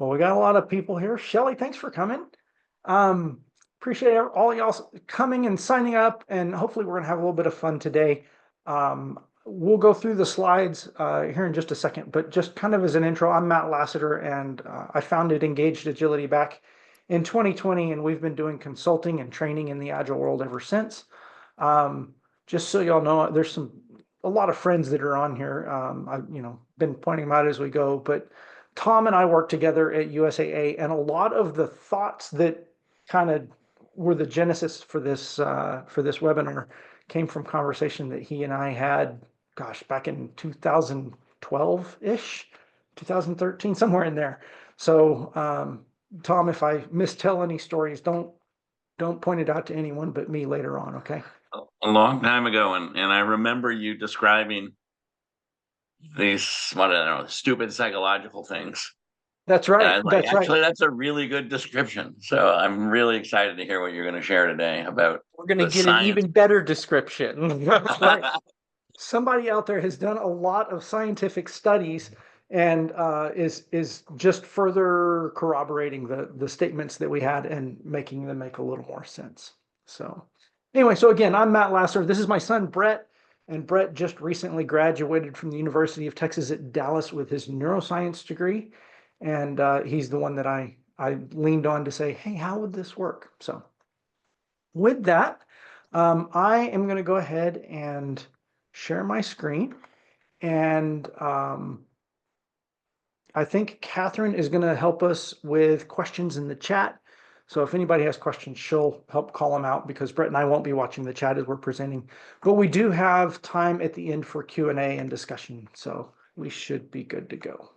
Well, we got a lot of people here. Shelly, thanks for coming. Um, Appreciate all y'all coming and signing up, and hopefully we're gonna have a little bit of fun today. We'll go through the slides here in just a second, but just kind of as an intro, I'm Matt Lasater, and I founded Engaged Agility back in 2020, and we've been doing consulting and training in the Agile world ever since. Just so y'all know, there's a lot of friends that are on here. I've been pointing them out as we go, but Tom and I work together at USAA, and a lot of the thoughts that kind of were the genesis for this webinar came from conversation that he and I had, gosh, back in 2012-ish, 2013, somewhere in there. So, Tom, if I mistell any stories, don't point it out to anyone but me later on, okay? A long time ago, and I remember you describing these, what I don't know, stupid psychological things. That's And right. I was like, That's right. actually, that's a really good description. So I'm really excited to hear what you're going to share today about We're going to the get an science. even better description. That's right. Somebody out there has done a lot of scientific studies and is just further corroborating the statements that we had and making them make a little more sense. So anyway, so again, I'm Matt Lasater. This is my son, Brett. And Brett just recently graduated from the University of Texas at Dallas with his neuroscience degree. And he's the one that I leaned on to say, hey, how would this work? So with that, I am going to go ahead and share my screen. And I think Catherine is going to help us with questions in the chat. So if anybody has questions, she'll help call them out because Brett and I won't be watching the chat as we're presenting. But we do have time at the end for Q&A and discussion. So we should be good to go.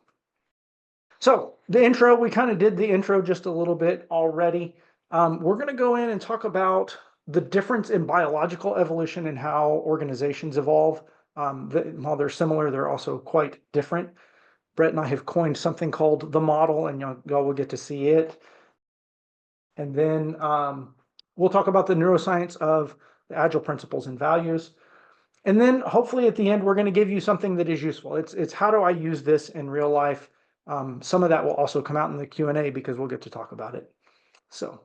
So the intro, we kind of did the intro just a little bit already. We're going to go in and talk about the difference in biological evolution and how organizations evolve. While they're similar, they're also quite different. Brett and I have coined something called the model, and y'all will get to see it. And then we'll talk about the neuroscience of the Agile principles and values. And then hopefully at the end, we're going to give you something that is useful. It's how do I use this in real life? Some of that will also come out in the Q&A because we'll get to talk about it. So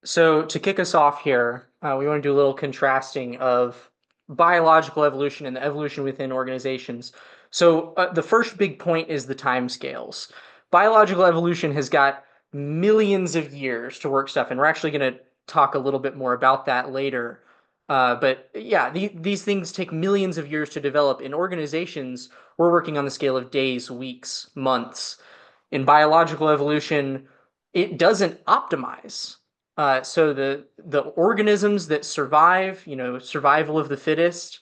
to kick us off here, we want to do a little contrasting of biological evolution and the evolution within organizations. So the first big point is the timescales. Biological evolution has got millions of years to work stuff, and we're actually going to talk a little bit more about that later. But yeah, these things take millions of years to develop. In organizations, we're working on the scale of days, weeks, months. In biological evolution, it doesn't optimize. So the organisms that survive, survival of the fittest,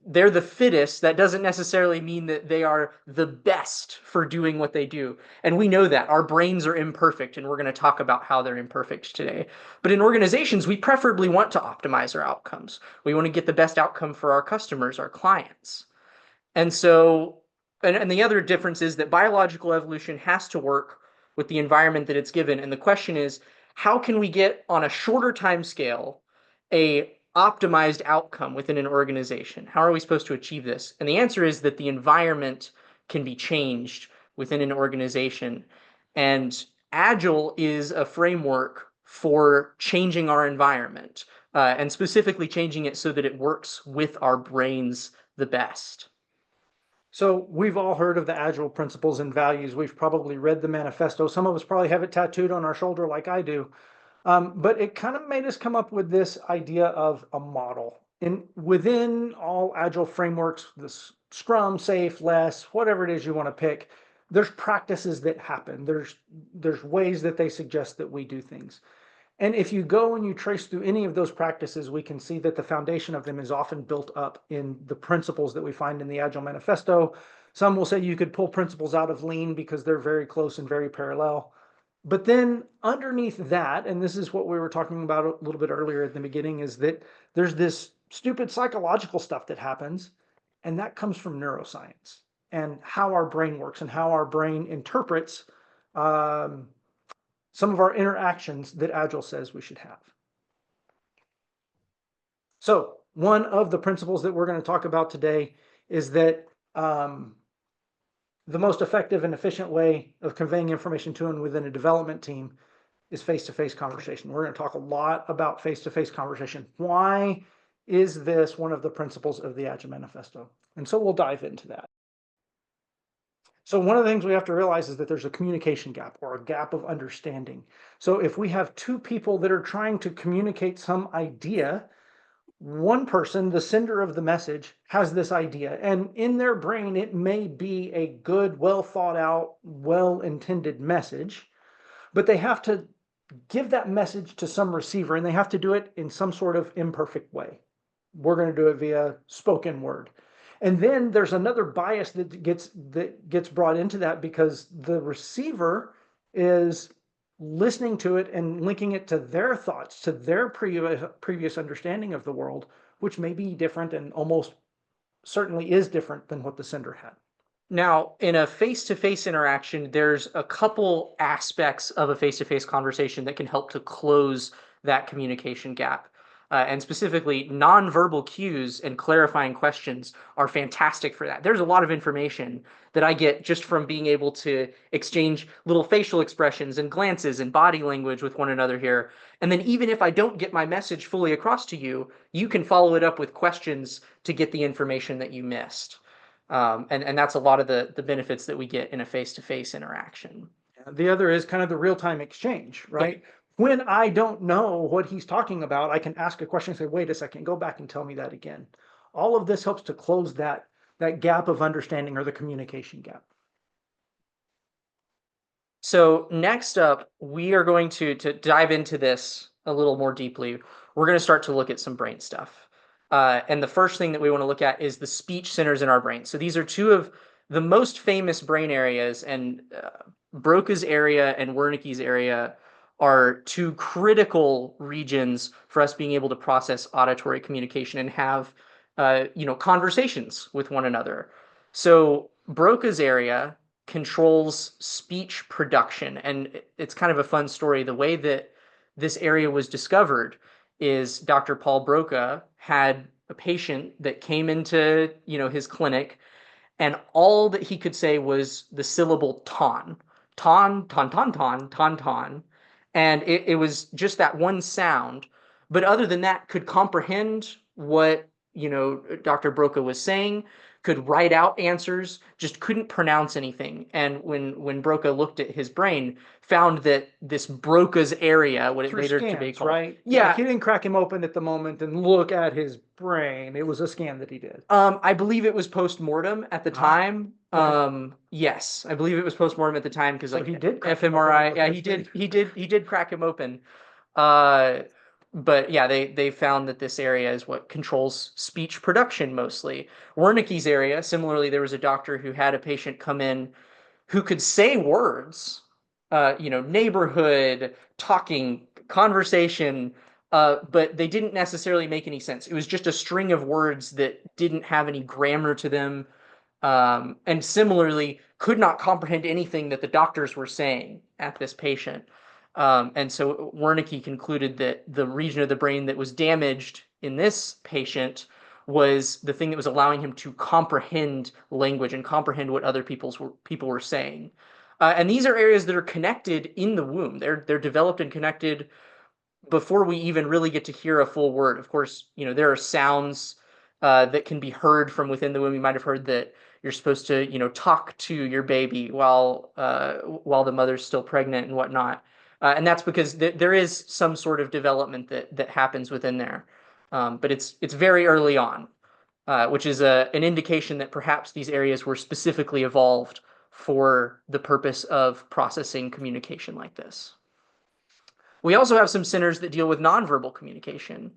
they're the fittest. That doesn't necessarily mean that they are the best for doing what they do. And we know that our brains are imperfect, and we're going to talk about how they're imperfect today. But in organizations, we preferably want to optimize our outcomes. We want to get the best outcome for our customers, our clients. And so, and the other difference is that biological evolution has to work with the environment that it's given. And the question is, how can we get on a shorter time scale a optimized outcome within an organization? How are we supposed to achieve this? And the answer is that the environment can be changed within an organization. And Agile is a framework for changing our environment, and specifically changing it so that it works with our brains the best. So we've all heard of the Agile principles and values. We've probably read the manifesto. Some of us probably have it tattooed on our shoulder like I do. But it kind of made us come up with this idea of a model. And within all Agile frameworks, this Scrum, Safe, Less, whatever it is you want to pick, there's practices that happen. There's ways that they suggest that we do things. And if you go and you trace through any of those practices, we can see that the foundation of them is often built up in the principles that we find in the Agile Manifesto. Some will say you could pull principles out of Lean because they're very close and very parallel. But then underneath that, and this is what we were talking about a little bit earlier at the beginning, is that there's this stupid psychological stuff that happens, and that comes from neuroscience and how our brain works and how our brain interprets some of our interactions that Agile says we should have. So one of the principles that we're going to talk about today is that the most effective and efficient way of conveying information to and within a development team is face-to-face conversation. We're going to talk a lot about face-to-face conversation. Why is this one of the principles of the Agile Manifesto? And so we'll dive into that. So one of the things we have to realize is that there's a communication gap or a gap of understanding. So if we have two people that are trying to communicate some idea, one person, the sender of the message, has this idea, and in their brain, it may be a good, well thought out, well intended message, but they have to give that message to some receiver, and they have to do it in some sort of imperfect way. We're going to do it via spoken word. And then there's another bias that gets brought into that because the receiver is listening to it and linking it to their thoughts, to their previous understanding of the world, which may be different and almost certainly is different than what the sender had. Now, in a face-to-face interaction, there's a couple aspects of a face-to-face conversation that can help to close that communication gap. And specifically, nonverbal cues and clarifying questions are fantastic for that. There's a lot of information that I get just from being able to exchange little facial expressions and glances and body language with one another here. And then even if I don't get my message fully across to you, you can follow it up with questions to get the information that you missed. And that's a lot of the benefits that we get in a face-to-face interaction. The other is kind of the real-time exchange, right? When I don't know what he's talking about, I can ask a question and say, wait a second, go back and tell me that again. All of this helps to close that gap of understanding or the communication gap. So next up, we are going to dive into this a little more deeply. We're going to start to look at some brain stuff. And the first thing that we want to look at is the speech centers in our brain. So these are two of the most famous brain areas, and Broca's area and Wernicke's area are two critical regions for us being able to process auditory communication and have conversations with one another. So Broca's area controls speech production, and it's kind of a fun story. The way that this area was discovered is Dr. Paul Broca had a patient that came into his clinic, and all that he could say was the syllable ton, ton, ton, ton, ton, ton, ton. And it was just that one sound. But other than that, could comprehend what Dr. Broca was saying, could write out answers, just couldn't pronounce anything. And when Broca looked at his brain, found that this Broca's area, what it Through later scans, to be called, right? Yeah, Like he didn't crack him open at the moment and look at his brain. It was a scan that he did. I believe it was post-mortem at the time. right. Yes, I believe it was post-mortem at the time because So he did crack him fMRI. open Yeah, with he his did. He did crack him open. But yeah, they found that this area is what controls speech production mostly. Wernicke's area, similarly, there was a doctor who had a patient come in who could say words, neighborhood, talking, conversation, but they didn't necessarily make any sense. It was just a string of words that didn't have any grammar to them, and similarly could not comprehend anything that the doctors were saying at this patient. And so Wernicke concluded that the region of the brain that was damaged in this patient was the thing that was allowing him to comprehend language and comprehend what other people were saying. And these are areas that are connected in the womb. They're developed and connected before we even really get to hear a full word. Of course, there are sounds that can be heard from within the womb. You might have heard that you're supposed to, talk to your baby while the mother's still pregnant and whatnot. And that's because there is some sort of development that happens within there. But it's very early on, which is an indication that perhaps these areas were specifically evolved for the purpose of processing communication like this. We also have some centers that deal with nonverbal communication.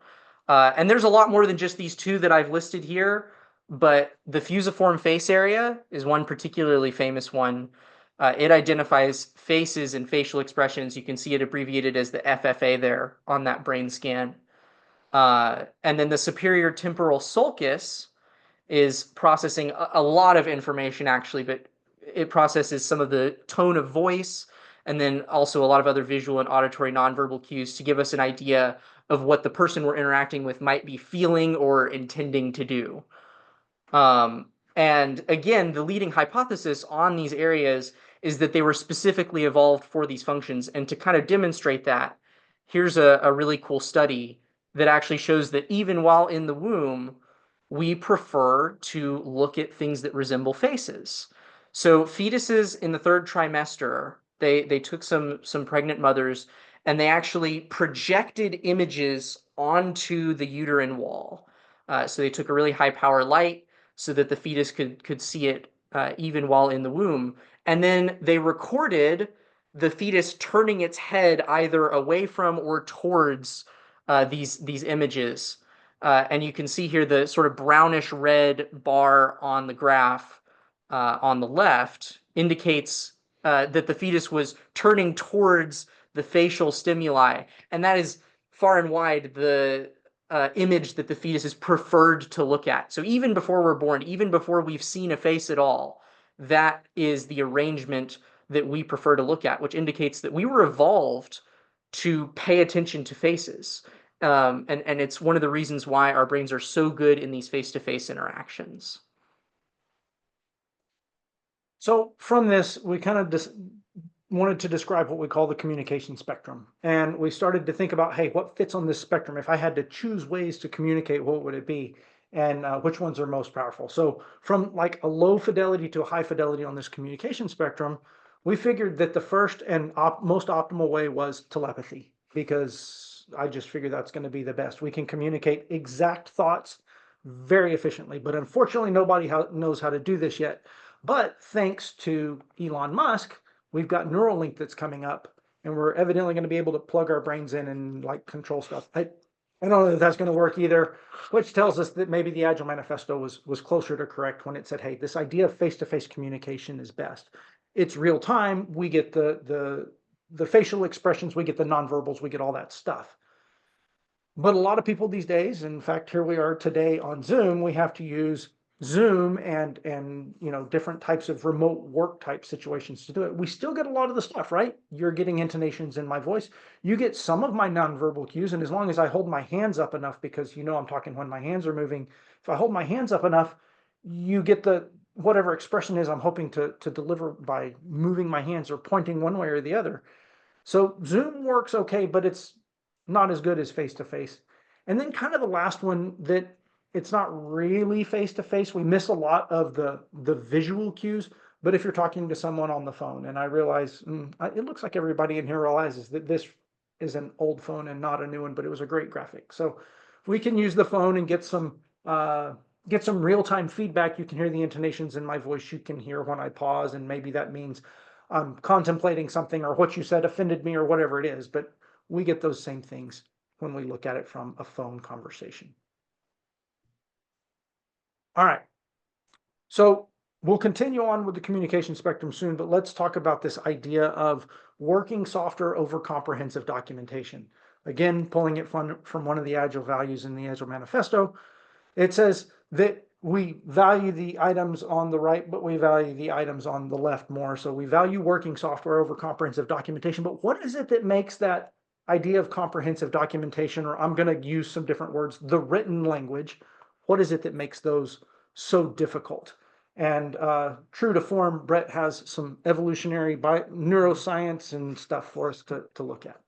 And there's a lot more than just these two that I've listed here, but the fusiform face area is one particularly famous one. It identifies faces and facial expressions. You can see it abbreviated as the FFA there on that brain scan. And then the superior temporal sulcus is processing a lot of information, actually, but it processes some of the tone of voice and then also a lot of other visual and auditory nonverbal cues to give us an idea of what the person we're interacting with might be feeling or intending to do. And again, the leading hypothesis on these areas is that they were specifically evolved for these functions. And to kind of demonstrate that, here's a really cool study that actually shows that even while in the womb, we prefer to look at things that resemble faces. So fetuses in the third trimester, they took some pregnant mothers and they actually projected images onto the uterine wall. So they took a really high power light so that the fetus could see it even while in the womb. And then they recorded the fetus turning its head either away from or towards these images. And you can see here the sort of brownish red bar on the graph on the left indicates that the fetus was turning towards the facial stimuli. And that is far and wide the image that the fetus is preferred to look at. So even before we're born, even before we've seen a face at all, that is the arrangement that we prefer to look at, which indicates that we were evolved to pay attention to faces. And it's one of the reasons why our brains are so good in these face-to-face interactions. So from this, we kind of wanted to describe what we call the communication spectrum. And we started to think about, hey, what fits on this spectrum? If I had to choose ways to communicate, what would it be? And which ones are most powerful? So from like a low fidelity to a high fidelity on this communication spectrum, we figured that the first and most optimal way was telepathy, because I just figured that's going to be the best. We can communicate exact thoughts very efficiently, but unfortunately, nobody knows how to do this yet. But thanks to Elon Musk, we've got Neuralink that's coming up, and we're evidently going to be able to plug our brains in and like control stuff. I don't know if that's going to work either, which tells us that maybe the Agile Manifesto was closer to correct when it said, hey, this idea of face-to-face communication is best. It's real time. We get the facial expressions, we get the nonverbals, we get all that stuff. But a lot of people these days, in fact, here we are today on Zoom, we have to use Zoom and different types of remote work type situations to do it. We still get a lot of the stuff, right? You're getting intonations in my voice. You get some of my nonverbal cues, and as long as I hold my hands up enough, because I'm talking when my hands are moving, if I hold my hands up enough, you get the whatever expression is I'm hoping to deliver by moving my hands or pointing one way or the other. So Zoom works okay, but it's not as good as face-to-face. And then kind of the last one that it's not really face-to-face. We miss a lot of the visual cues, but if you're talking to someone on the phone, and I realize it looks like everybody in here realizes that this is an old phone and not a new one, but it was a great graphic. So we can use the phone and get some real-time feedback. You can hear the intonations in my voice. You can hear when I pause, and maybe that means I'm contemplating something or what you said offended me or whatever it is, but we get those same things when we look at it from a phone conversation. All right. So we'll continue on with the communication spectrum soon, but let's talk about this idea of working software over comprehensive documentation. Again, pulling it from one of the Agile values in the Agile Manifesto, it says that we value the items on the right, but we value the items on the left more. So we value working software over comprehensive documentation. But what is it that makes that idea of comprehensive documentation, or I'm going to use some different words, the written language, what is it that makes those so difficult? And true to form, Brett has some evolutionary neuroscience and stuff for us to look at.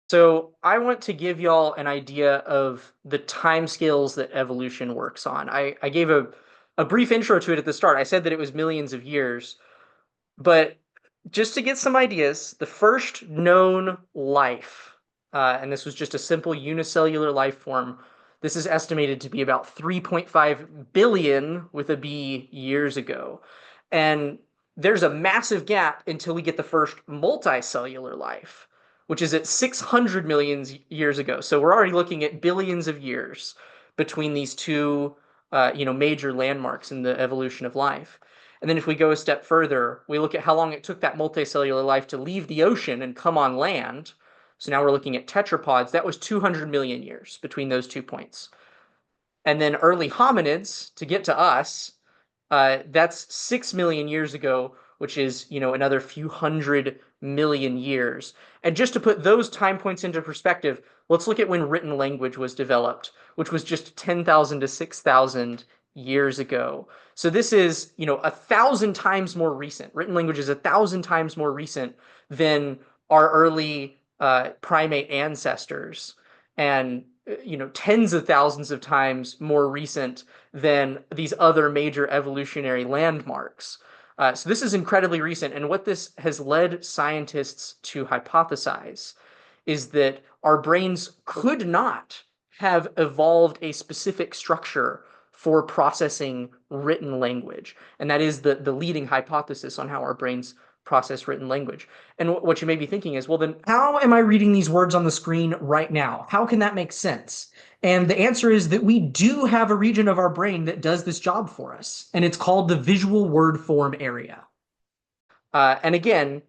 So I want to give y'all an idea of the timescales that evolution works on. I gave a brief intro to it at the start. I said that it was millions of years, but just to get some ideas, the first known life, and this was just a simple unicellular life form, this is estimated to be about 3.5 billion with a B years ago. And there's a massive gap until we get the first multicellular life, which is at 600 million years ago. So we're already looking at billions of years between these two major landmarks in the evolution of life. And then if we go a step further, we look at how long it took that multicellular life to leave the ocean and come on land. So now we're looking at tetrapods. That was 200 million years between those 2 points. And then early hominids, to get to us, that's 6 million years ago, which is, another few hundred million years. And just to put those time points into perspective, let's look at when written language was developed, which was just 10,000 to 6,000 years ago. So this is, 1,000 times more recent. Written language is 1,000 times more recent than our early primate ancestors, and tens of thousands of times more recent than these other major evolutionary landmarks. So this is incredibly recent, and what this has led scientists to hypothesize is that our brains could not have evolved a specific structure for processing written language. And that is the leading hypothesis on how our brains process written language. And what you may be thinking is, well, then how am I reading these words on the screen right now? How can that make sense? And the answer is that we do have a region of our brain that does this job for us, and it's called the visual word form area. And again,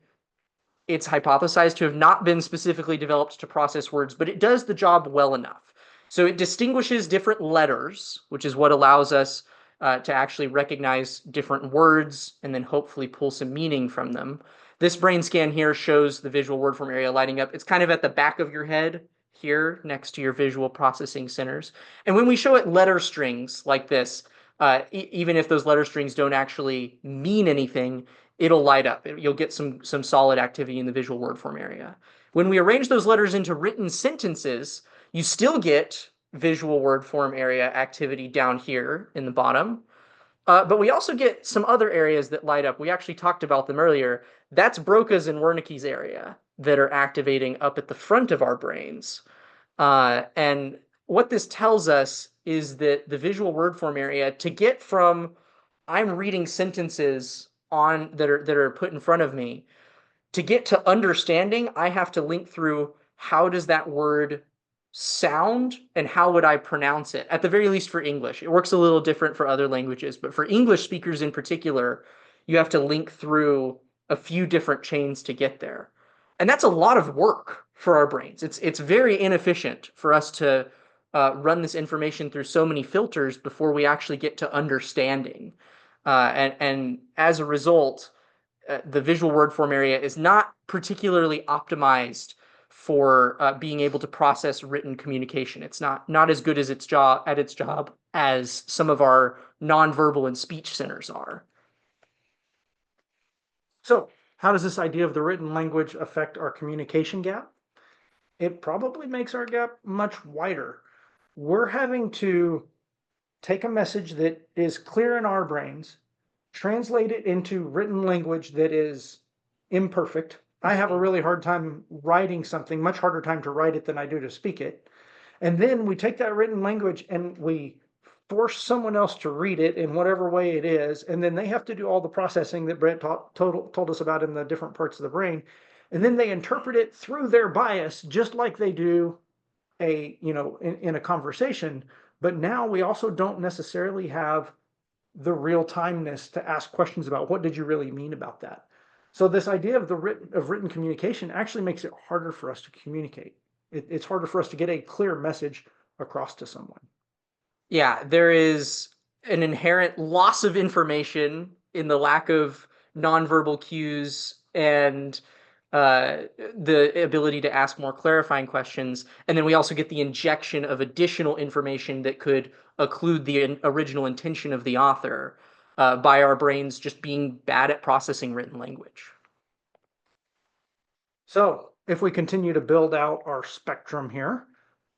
it's hypothesized to have not been specifically developed to process words, but it does the job well enough. So it distinguishes different letters, which is what allows us to actually recognize different words and then hopefully pull some meaning from them. This brain scan here shows the visual word form area lighting up. It's kind of at the back of your head here next to your visual processing centers. And when we show it letter strings like this, even if those letter strings don't actually mean anything, it'll light up. You'll get some solid activity in the visual word form area. When we arrange those letters into written sentences, you still get visual word form area activity down here in the bottom. But we also get some other areas that light up. We actually talked about them earlier. That's Broca's and Wernicke's area that are activating up at the front of our brains. And what this tells us is that the visual word form area, to get from I'm reading sentences on that are put in front of me, to get to understanding, I have to link through how does that word sound and how would I pronounce it, at the very least for English. It works a little different for other languages, but for English speakers in particular, you have to link through a few different chains to get there. And that's a lot of work for our brains. It's very inefficient for us to run this information through so many filters before we actually get to understanding. And as a result, the visual word form area is not particularly optimized for being able to process written communication. It's not as good as its job as some of our nonverbal and speech centers are. So, how does this idea of the written language affect our communication gap? It probably makes our gap much wider. We're having to take a message that is clear in our brains, translate it into written language that is imperfect. I have a really hard time writing something, much harder time to write it than I do to speak it. And then we take that written language and we force someone else to read it in whatever way it is. And then they have to do all the processing that Brett told us about in the different parts of the brain. And then they interpret it through their bias, just like they do in a conversation. But now we also don't necessarily have the real timeness to ask questions about what did you really mean about that. So this idea of written communication actually makes it harder for us to communicate. It's harder for us to get a clear message across to someone. Yeah, there is an inherent loss of information in the lack of nonverbal cues and the ability to ask more clarifying questions. And then we also get the injection of additional information that could occlude the original intention of the author by our brains just being bad at processing written language. So if we continue to build out our spectrum here,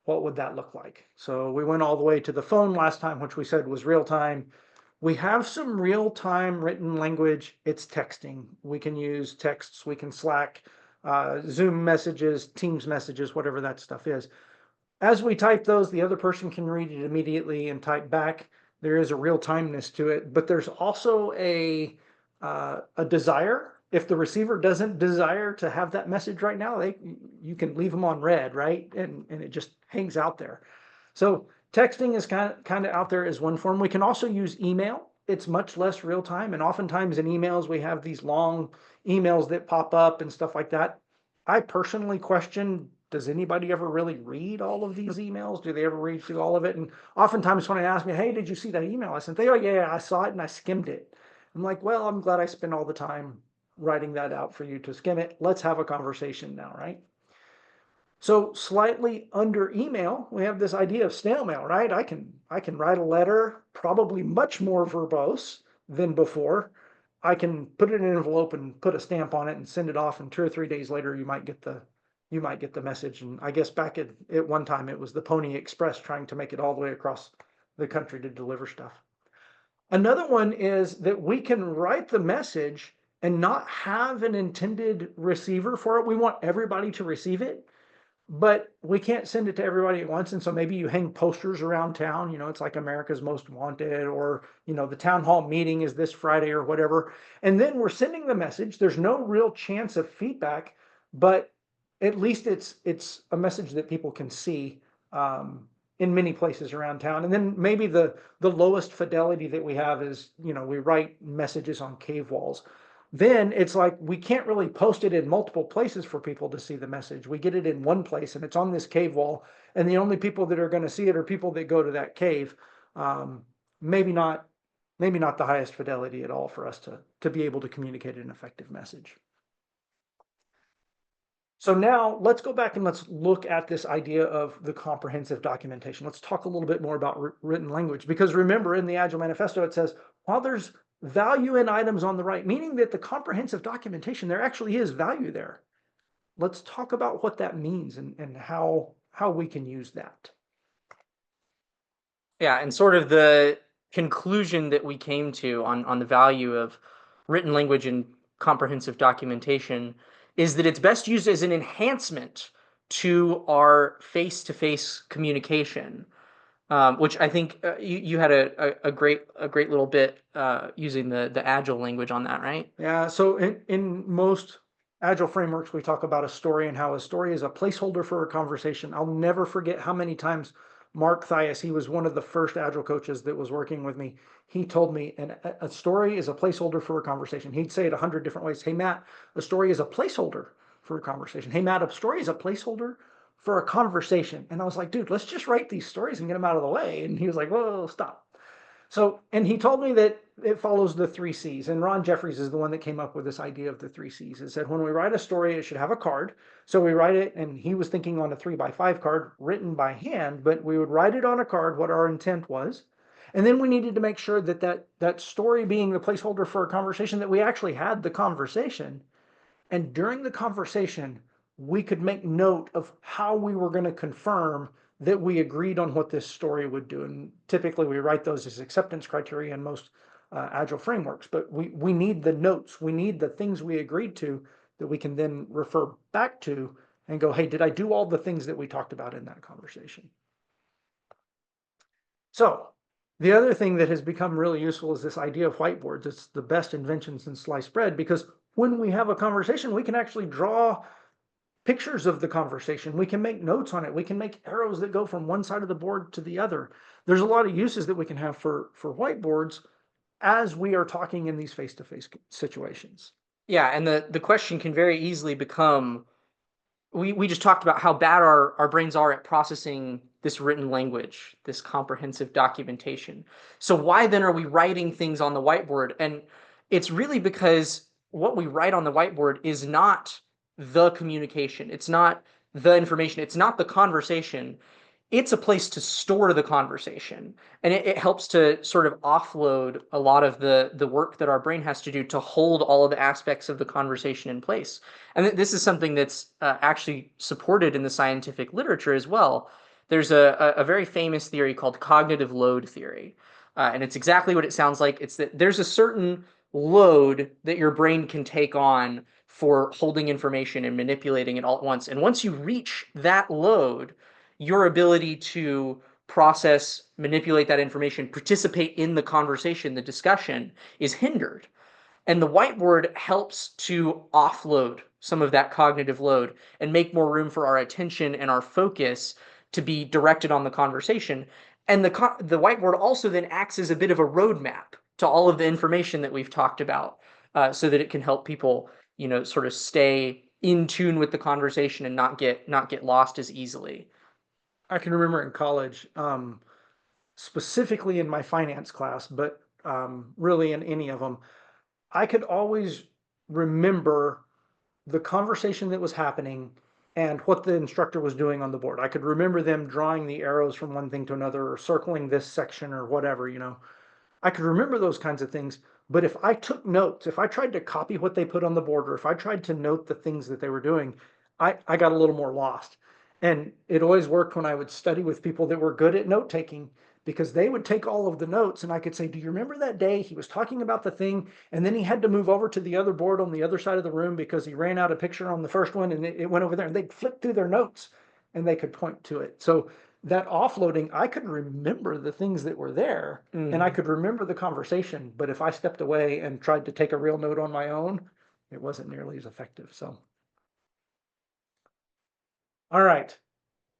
what would that look like? So we went all the way to the phone last time, which we said was real time. We have some real time written language. It's texting. We can use texts, we can Slack, Zoom messages, Teams messages, whatever that stuff is. As we type those, the other person can read it immediately and type back. There is a real timeness to it, but there's also a desire. If the receiver doesn't desire to have that message right now, you can leave them on red, right? And it just hangs out there. So texting is kind of out there as one form. We can also use email. It's much less real time. And oftentimes in emails, we have these long emails that pop up and stuff like that. I personally question, does anybody ever really read all of these emails? Do they ever read through all of it? And oftentimes when I ask me, hey, did you see that email I sent? They go, yeah, I saw it and I skimmed it. I'm like, well, I'm glad I spent all the time writing that out for you to skim it. Let's have a conversation now, right? So slightly under email, we have this idea of snail mail, right? I can write a letter, probably much more verbose than before. I can put it in an envelope and put a stamp on it and send it off, and 2 or 3 days later you might get the message. And I guess back at one time it was the Pony Express trying to make it all the way across the country to deliver stuff. Another one is that we can write the message and not have an intended receiver for it. We want everybody to receive it, but we can't send it to everybody at once. And so maybe you hang posters around town, it's like America's Most Wanted, or, the town hall meeting is this Friday or whatever. And then we're sending the message. There's no real chance of feedback, but at least it's a message that people can see in many places around town. And then maybe the lowest fidelity that we have is, we write messages on cave walls. Then it's like we can't really post it in multiple places for people to see the message. We get it in one place and it's on this cave wall, and the only people that are going to see it are people that go to that cave. Um, maybe not, maybe not the highest fidelity at all for us to be able to communicate an effective message. So now let's go back and let's look at this idea of the comprehensive documentation. Let's talk a little bit more about written language, because remember, in the Agile Manifesto, it says, while there's value in items on the right, meaning that the comprehensive documentation, there actually is value there. Let's talk about what that means and how we can use that. Yeah, and sort of the conclusion that we came to on the value of written language and comprehensive documentation is that it's best used as an enhancement to our face-to-face communication, which I think you had a great little bit using the agile language on that, right? Yeah, so in most agile frameworks, we talk about a story and how a story is a placeholder for a conversation. I'll never forget how many times Mark Thias, he was one of the first agile coaches that was working with me. He told me, a story is a placeholder for a conversation. He'd say it 100 different ways. Hey, Matt, a story is a placeholder for a conversation. Hey, Matt, a story is a placeholder for a conversation. And I was like, dude, let's just write these stories and get them out of the way. And he was like, whoa, stop. So, and he told me that it follows the 3 C's. And Ron Jeffries is the one that came up with this idea of the 3 C's. It said when we write a story, it should have a card. So we write it, and he was thinking on a 3x5 card written by hand, but we would write it on a card what our intent was. And then we needed to make sure that story being the placeholder for a conversation, that we actually had the conversation. And during the conversation, we could make note of how we were going to confirm that we agreed on what this story would do. And typically we write those as acceptance criteria in most agile frameworks, but we need the notes. We need the things we agreed to that we can then refer back to and go, hey, did I do all the things that we talked about in that conversation? So the other thing that has become really useful is this idea of whiteboards. It's the best invention since sliced bread, because when we have a conversation, we can actually draw pictures of the conversation. We can make notes on it. We can make arrows that go from one side of the board to the other. There's a lot of uses that we can have for whiteboards as we are talking in these face-to-face situations. Yeah, and the question can very easily become, we just talked about how bad our brains are at processing this written language, this comprehensive documentation. So why then are we writing things on the whiteboard? And it's really because what we write on the whiteboard is not the communication. It's not the information. It's not the conversation. It's a place to store the conversation. And it helps to sort of offload a lot of the work that our brain has to do to hold all of the aspects of the conversation in place. And this is something that's actually supported in the scientific literature as well. There's a very famous theory called cognitive load theory. And it's exactly what it sounds like. It's that there's a certain load that your brain can take on for holding information and manipulating it all at once. And once you reach that load, your ability to process, manipulate that information, participate in the conversation, the discussion, is hindered. And the whiteboard helps to offload some of that cognitive load and make more room for our attention and our focus to be directed on the conversation. And the whiteboard also then acts as a bit of a roadmap to all of the information that we've talked about, so that it can help people, sort of stay in tune with the conversation and not get lost as easily. I can remember in college, specifically in my finance class, but really in any of them, I could always remember the conversation that was happening and what the instructor was doing on the board. I could remember them drawing the arrows from one thing to another or circling this section or whatever, I could remember those kinds of things. But if I took notes, if I tried to copy what they put on the board, or if I tried to note the things that they were doing, I got a little more lost. And it always worked when I would study with people that were good at note taking, because they would take all of the notes and I could say, do you remember that day he was talking about the thing and then he had to move over to the other board on the other side of the room because he ran out of picture on the first one and it went over there, and they'd flip through their notes and they could point to it. So that offloading, I could remember the things that were there and I could remember the conversation. But if I stepped away and tried to take a real note on my own, it wasn't nearly as effective. So, all right.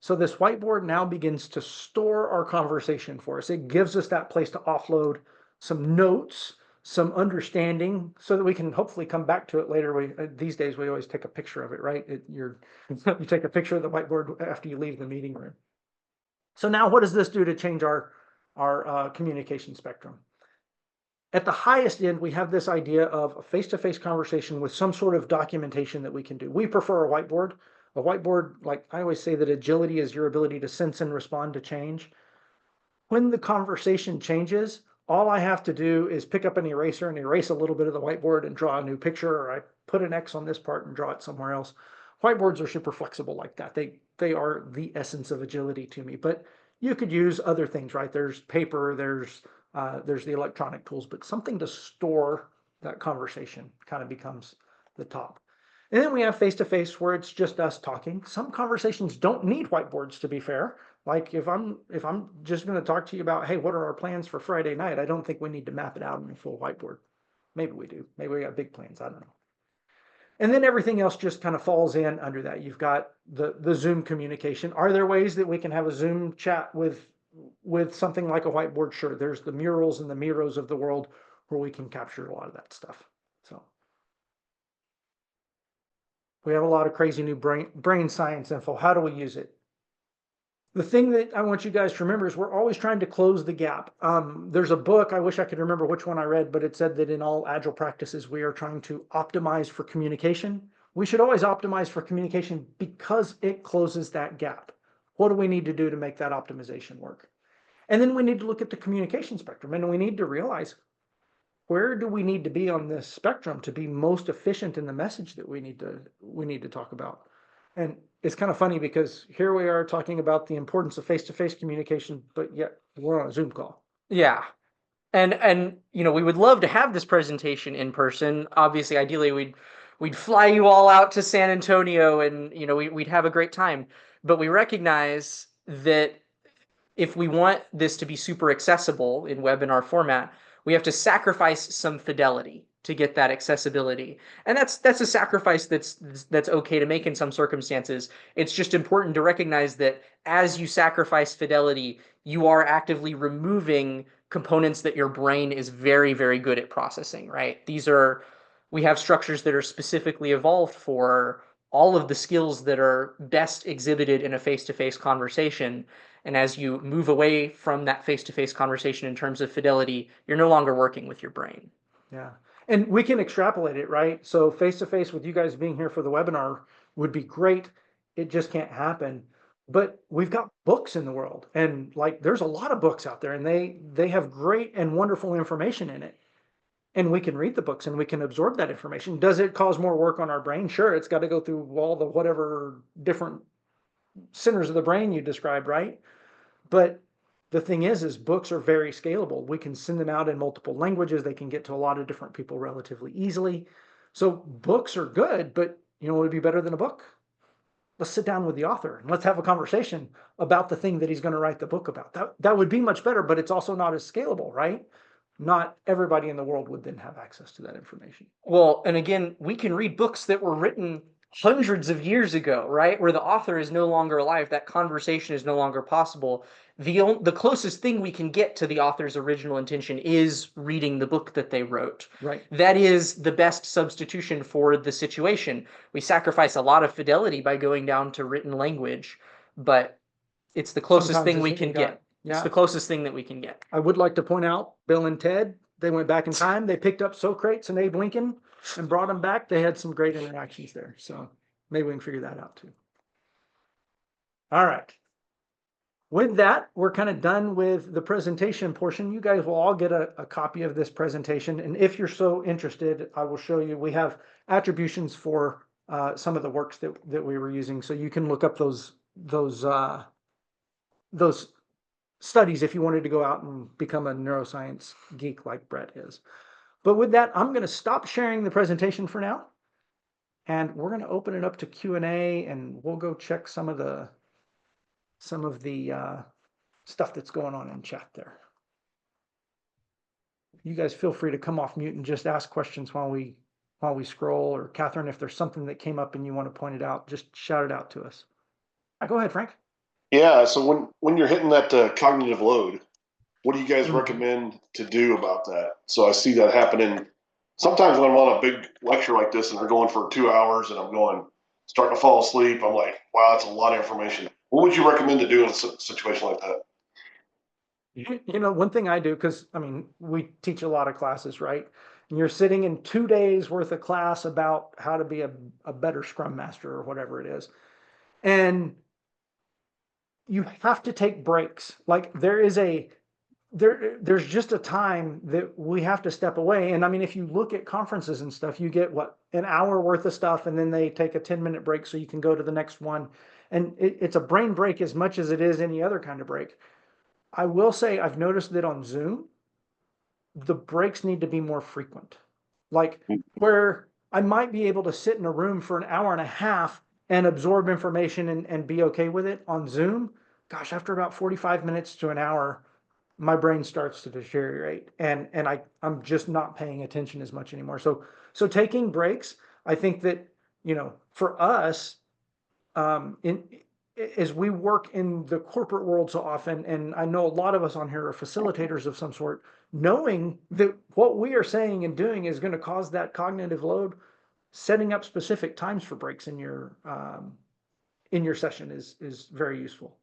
So this whiteboard now begins to store our conversation for us. It gives us that place to offload some notes, some understanding, so that we can hopefully come back to it later. These days, we always take a picture of it, right? You take a picture of the whiteboard after you leave the meeting room. So now what does this do to change our communication spectrum? At the highest end, we have this idea of a face-to-face conversation with some sort of documentation that we can do. We prefer a whiteboard. A whiteboard, like I always say, that agility is your ability to sense and respond to change. When the conversation changes, all I have to do is pick up an eraser and erase a little bit of the whiteboard and draw a new picture, or I put an X on this part and draw it somewhere else. Whiteboards are super flexible like that. They are the essence of agility to me. But you could use other things, right? There's paper, there's the electronic tools, but something to store that conversation kind of becomes the top. And then we have face-to-face where it's just us talking. Some conversations don't need whiteboards, to be fair. Like if I'm just going to talk to you about, hey, what are our plans for Friday night? I don't think we need to map it out in a full whiteboard. Maybe we do. Maybe we got big plans. I don't know. And then everything else just kind of falls in under that. You've got the Zoom communication. Are there ways that we can have a Zoom chat with something like a whiteboard? Sure. There's the Murals and the Miros of the world where we can capture a lot of that stuff. So we have a lot of crazy new brain science info. How do we use it? The thing that I want you guys to remember is we're always trying to close the gap. There's a book, I wish I could remember which one I read, but it said that in all agile practices, we are trying to optimize for communication. We should always optimize for communication because it closes that gap. What do we need to do to make that optimization work? And then we need to look at the communication spectrum, and we need to realize, where do we need to be on this spectrum to be most efficient in the message that we need to talk about? And it's kind of funny because here we are talking about the importance of face-to-face communication, but yet we're on a Zoom call. Yeah. And we would love to have this presentation in person. Obviously, ideally we'd fly you all out to San Antonio and we'd have a great time. But we recognize that if we want this to be super accessible in webinar format, we have to sacrifice some fidelity to get that accessibility. And that's a sacrifice that's okay to make in some circumstances. It's just important to recognize that as you sacrifice fidelity, you are actively removing components that your brain is very, very good at processing, right? We have structures that are specifically evolved for all of the skills that are best exhibited in a face-to-face conversation. And as you move away from that face-to-face conversation in terms of fidelity, you're no longer working with your brain. Yeah. And we can extrapolate it, right? So face-to-face with you guys being here for the webinar would be great. It just can't happen. But we've got books in the world, and there's a lot of books out there, and they have great and wonderful information in it. And we can read the books and we can absorb that information. Does it cause more work on our brain? Sure, it's got to go through all the whatever different centers of the brain you described, right? But the thing is books are very scalable. We can send them out in multiple languages. They can get to a lot of different people relatively easily. So books are good, but what would be better than a book? Let's sit down with the author and let's have a conversation about the thing that he's going to write the book about. That would be much better, but it's also not as scalable, right? Not everybody in the world would then have access to that information. Well, and again, we can read books that were written hundreds of years ago, right? Where the author is no longer alive, that conversation is no longer possible. The closest thing we can get to the author's original intention is reading the book that they wrote. Right. That is the best substitution for the situation. We sacrifice a lot of fidelity by going down to written language, but it's the closest thing we can get. Yeah. It's the closest thing that we can get. I would like to point out Bill and Ted, they went back in time. They picked up Socrates and Abe Lincoln and brought them back. They had some great interactions there. So maybe we can figure that out too. All right. With that, we're kind of done with the presentation portion. You guys will all get a copy of this presentation. And if you're so interested, I will show you. We have attributions for some of the works that we were using. So you can look up those studies if you wanted to go out and become a neuroscience geek like Brett is. But with that, I'm going to stop sharing the presentation for now. And we're going to open it up to Q&A, and we'll go check some of the stuff that's going on in chat there. You guys feel free to come off mute and just ask questions while we scroll, or Catherine, if there's something that came up and you want to point it out, just shout it out to us. Go ahead, Frank. Yeah. So when you're hitting that cognitive load, what do you guys recommend to do about that? So I see that happening sometimes when I'm on a big lecture like this and we're going for 2 hours and I'm starting to fall asleep. I'm like, wow, that's a lot of information. What would you recommend to do in a situation like that? One thing I do, because I mean, we teach a lot of classes, right? And you're sitting in 2 days worth of class about how to be a better Scrum Master or whatever it is. And you have to take breaks. Like there's just a time that we have to step away. And I mean, if you look at conferences and stuff, you get an hour worth of stuff, and then they take a 10-minute break so you can go to the next one. And it's a brain break as much as it is any other kind of break. I will say I've noticed that on Zoom, the breaks need to be more frequent. Like where I might be able to sit in a room for an hour and a half and absorb information and be okay with it. On Zoom, gosh, after about 45 minutes to an hour, my brain starts to deteriorate, and I'm just not paying attention as much anymore. So taking breaks, I think that, for us, as we work in the corporate world so often, and I know a lot of us on here are facilitators of some sort, knowing that what we are saying and doing is going to cause that cognitive load, setting up specific times for breaks in your session is very useful.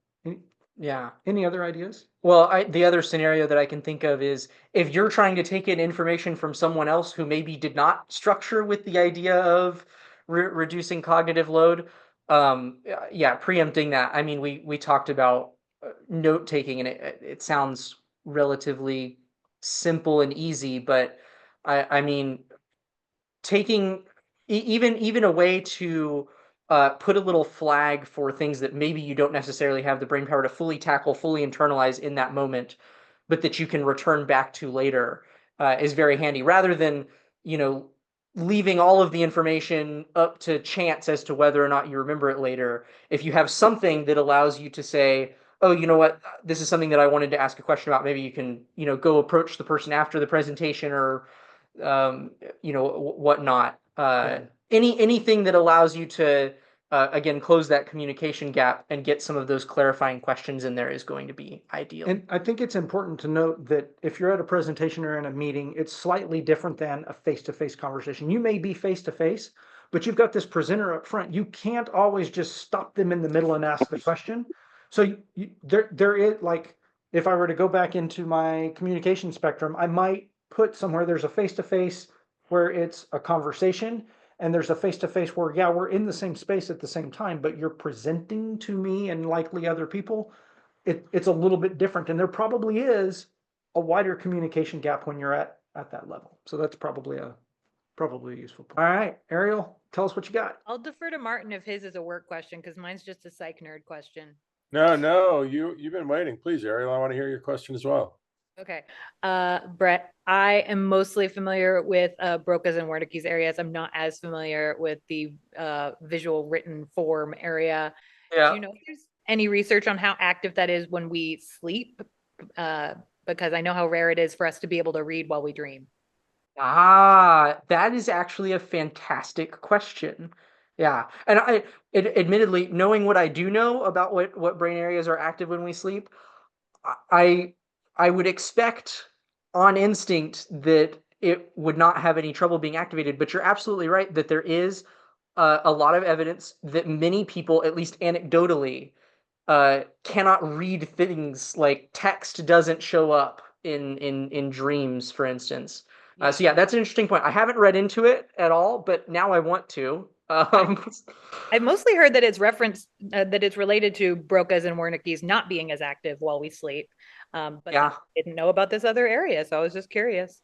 Yeah. Any other ideas? Well, the other scenario that I can think of is if you're trying to take in information from someone else who maybe did not structure with the idea of reducing cognitive load. Preempting that. I mean, we talked about note taking, and it sounds relatively simple and easy, but I mean, taking even a way to put a little flag for things that maybe you don't necessarily have the brain power to fully tackle, fully internalize in that moment, but that you can return back to later is very handy, rather than, leaving all of the information up to chance as to whether or not you remember it later. If you have something that allows you to say, oh, you know what, this is something that I wanted to ask a question about, maybe you can, go approach the person after the presentation, or, whatnot. Anything that allows you to, again, close that communication gap and get some of those clarifying questions in there is going to be ideal. And I think it's important to note that if you're at a presentation or in a meeting, it's slightly different than a face-to-face conversation. You may be face-to-face, but you've got this presenter up front. You can't always just stop them in the middle and ask the question. So there is, like, if I were to go back into my communication spectrum, I might put somewhere there's a face-to-face where it's a conversation, and there's a face-to-face where, yeah, we're in the same space at the same time, but you're presenting to me and likely other people. It's a little bit different, and there probably is a wider communication gap when you're at that level. So that's probably a useful point. All right, Ariel, tell us what you got. I'll defer to Martin if his is a work question, because mine's just a psych nerd question. No, you've been waiting. Please, Ariel, I want to hear your question as well. Okay. Brett, I am mostly familiar with Broca's and Wernicke's areas. I'm not as familiar with the visual written form area. Yeah. Do you know if there's any research on how active that is when we sleep? Because I know how rare it is for us to be able to read while we dream. That is actually a fantastic question. Yeah. And admittedly, knowing what I do know about what brain areas are active when we sleep, I would expect on instinct that it would not have any trouble being activated, but you're absolutely right that there is a lot of evidence that many people, at least anecdotally, cannot read things, like text doesn't show up in dreams, for instance. So yeah, that's an interesting point. I haven't read into it at all, but now I want to. I've mostly heard that it's referenced that it's related to Broca's and Wernicke's not being as active while we sleep. But Yeah. I didn't know about this other area, so I was just curious.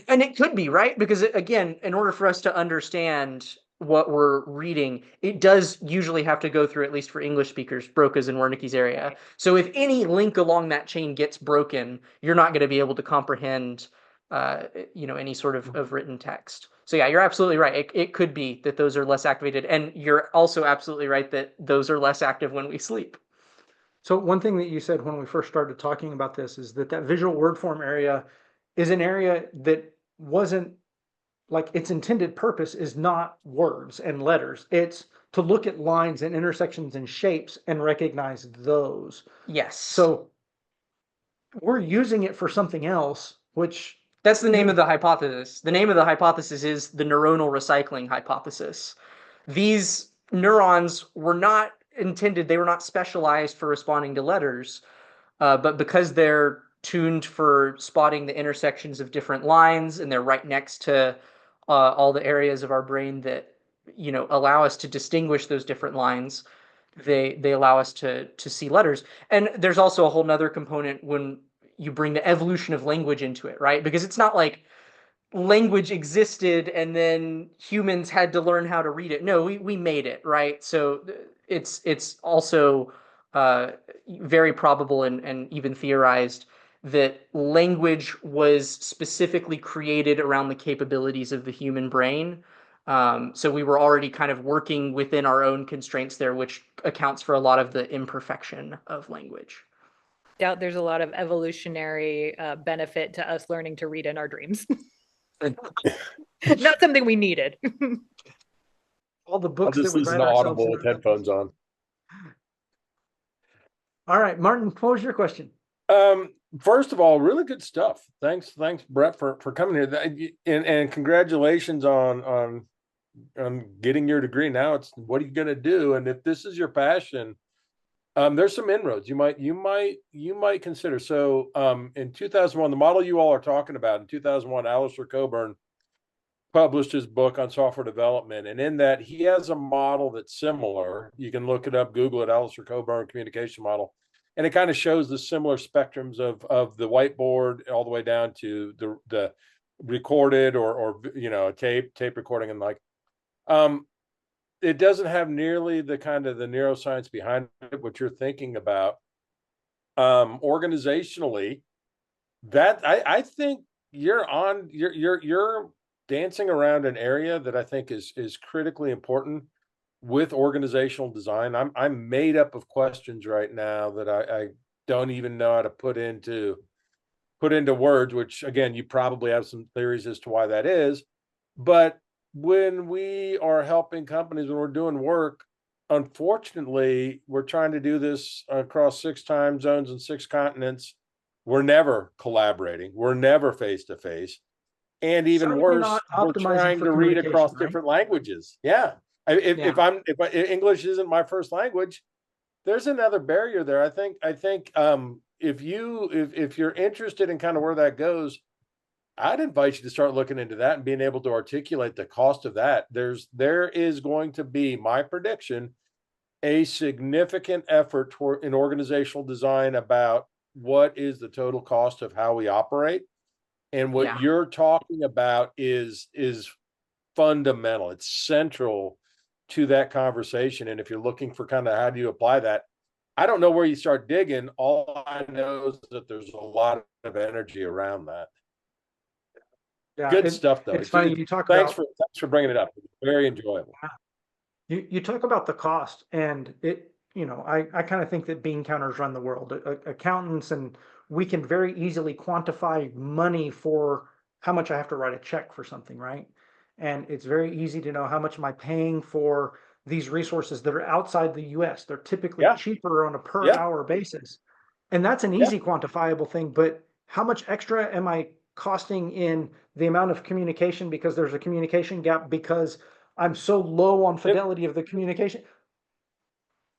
And it could be, right? Because again, in order for us to understand what we're reading, it does usually have to go through, at least for English speakers, Broca's and Wernicke's area. So if any link along that chain gets broken, you're not going to be able to comprehend, any sort of written text. So yeah, you're absolutely right. It could be that those are less activated, and you're also absolutely right that those are less active when we sleep. So one thing that you said when we first started talking about this is that visual word form area is an area that wasn't like its intended purpose is not words and letters. It's to look at lines and intersections and shapes and recognize those. Yes. So we're using it for something else, which that's the name of the hypothesis. The name of the hypothesis is the neuronal recycling hypothesis. These neurons were not intended, they were not specialized for responding to letters, but because they're tuned for spotting the intersections of different lines and they're right next to all the areas of our brain that allow us to distinguish those different lines, they allow us to see letters. And there's also a whole nother component when you bring the evolution of language into it, right? Because it's not like language existed and then humans had to learn how to read it. No, we made it, right? So it's also very probable and even theorized that language was specifically created around the capabilities of the human brain. So we were already kind of working within our own constraints there, which accounts for a lot of the imperfection of language. Doubt there's a lot of evolutionary benefit to us learning to read in our dreams. Not something we needed. All the books This that we is write an ourselves audible in with headphones on. All right, Martin, what was your question? First of all, really good stuff. Thanks, Brett, for coming here. And congratulations on getting your degree. Now it's what are you going to do? And if this is your passion, there's some inroads you might consider. So in 2001, the model you all are talking about, in 2001, Alistair Coburn published his book on software development, and in that he has a model that's similar. You can look it up, Google it, Alistair Coburn communication model, and it kind of shows the similar spectrums of the whiteboard all the way down to the recorded or tape recording and like. It doesn't have nearly the kind of the neuroscience behind it, what you're thinking about. Organizationally, that I think you're dancing around an area that I think is critically important with organizational design. I'm made up of questions right now that I don't even know how to put into words, which again, you probably have some theories as to why that is. But when we are helping companies, when we're doing work, unfortunately, we're trying to do this across 6 time zones and 6 continents. We're never collaborating. We're never face to face. And even Certainly worse, not we're optimizing trying for to read communication, across right? different languages. Yeah. If English isn't my first language, there's another barrier there. I think if you're interested in kind of where that goes, I'd invite you to start looking into that and being able to articulate the cost of that. There is going to be, my prediction, a significant effort in organizational design about what is the total cost of how we operate. And what you're talking about is fundamental. It's central to that conversation. And if you're looking for kind of how do you apply that, I don't know where you start digging. All I know is that there's a lot of energy around that. Yeah, Good stuff, though. It's funny you talk thanks about. thanks for bringing it up. Very enjoyable. You talk about the cost, and I kind of think that bean counters run the world. Accountants, and we can very easily quantify money for how much I have to write a check for something, right? And it's very easy to know how much am I paying for these resources that are outside the US. They're typically cheaper on a per hour basis. And that's an easy quantifiable thing, but how much extra am I costing in the amount of communication because there's a communication gap because I'm so low on fidelity of the communication?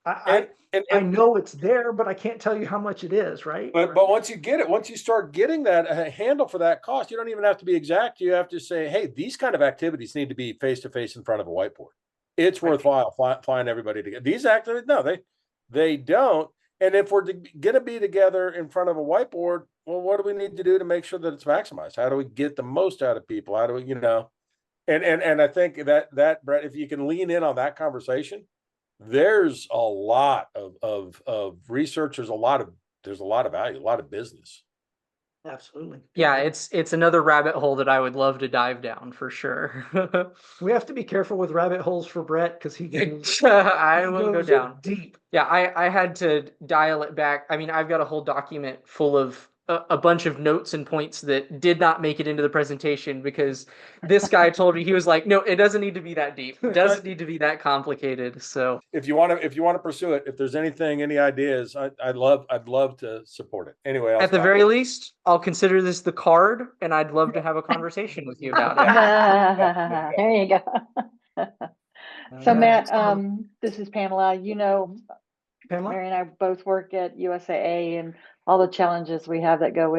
I know it's there, but I can't tell you how much it is, right? But once you get it, once you start getting that handle for that cost, you don't even have to be exact. You have to say, hey, these kind of activities need to be face to face in front of a whiteboard. it's worthwhile flying everybody together. These activities, no, they don't. And if we're going to be together in front of a whiteboard, well, what do we need to do to make sure that it's maximized? How do we get the most out of people? How do we, and I think that Brett, if you can lean in on that conversation, there's a lot of research. There's a lot of value, a lot of business. Absolutely. Yeah, it's another rabbit hole that I would love to dive down for sure. We have to be careful with rabbit holes for Brett because he goes, I will go goes down deep. Yeah, I had to dial it back. I mean, I've got a whole document full of a bunch of notes and points that did not make it into the presentation because this guy told me, he was like, no, it doesn't need to be that deep. It doesn't need to be that complicated. So if you want to pursue it, if there's any ideas, I'd love to support it. Anyway, at the very least, I'll consider this the card, and I'd love to have a conversation with you about it. There you go. So Matt, this is Pamela. Pamela? Mary and I both work at USAA, and all the challenges we have that go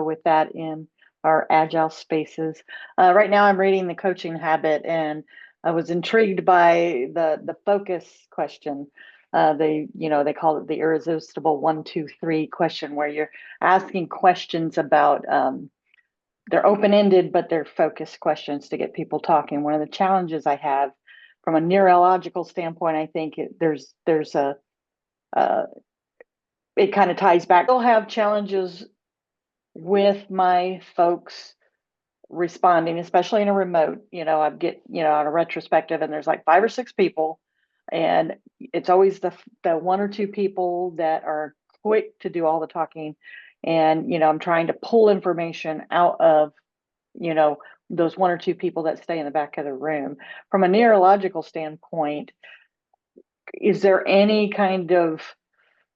with that in our agile spaces. Right now, I'm reading The Coaching Habit, and I was intrigued by the focus question. They call it the irresistible 1, 2, 3 question, where you're asking questions about they're open-ended, but they're focused questions to get people talking. One of the challenges I have from a neurological standpoint, I think there's a it kind of ties back. I'll have challenges with my folks responding, especially in a remote. I get on a retrospective, and there's like 5 or 6 people, and it's always the 1 or 2 people that are quick to do all the talking, and I'm trying to pull information out of those 1 or 2 people that stay in the back of the room. From a neurological standpoint, is there any kind of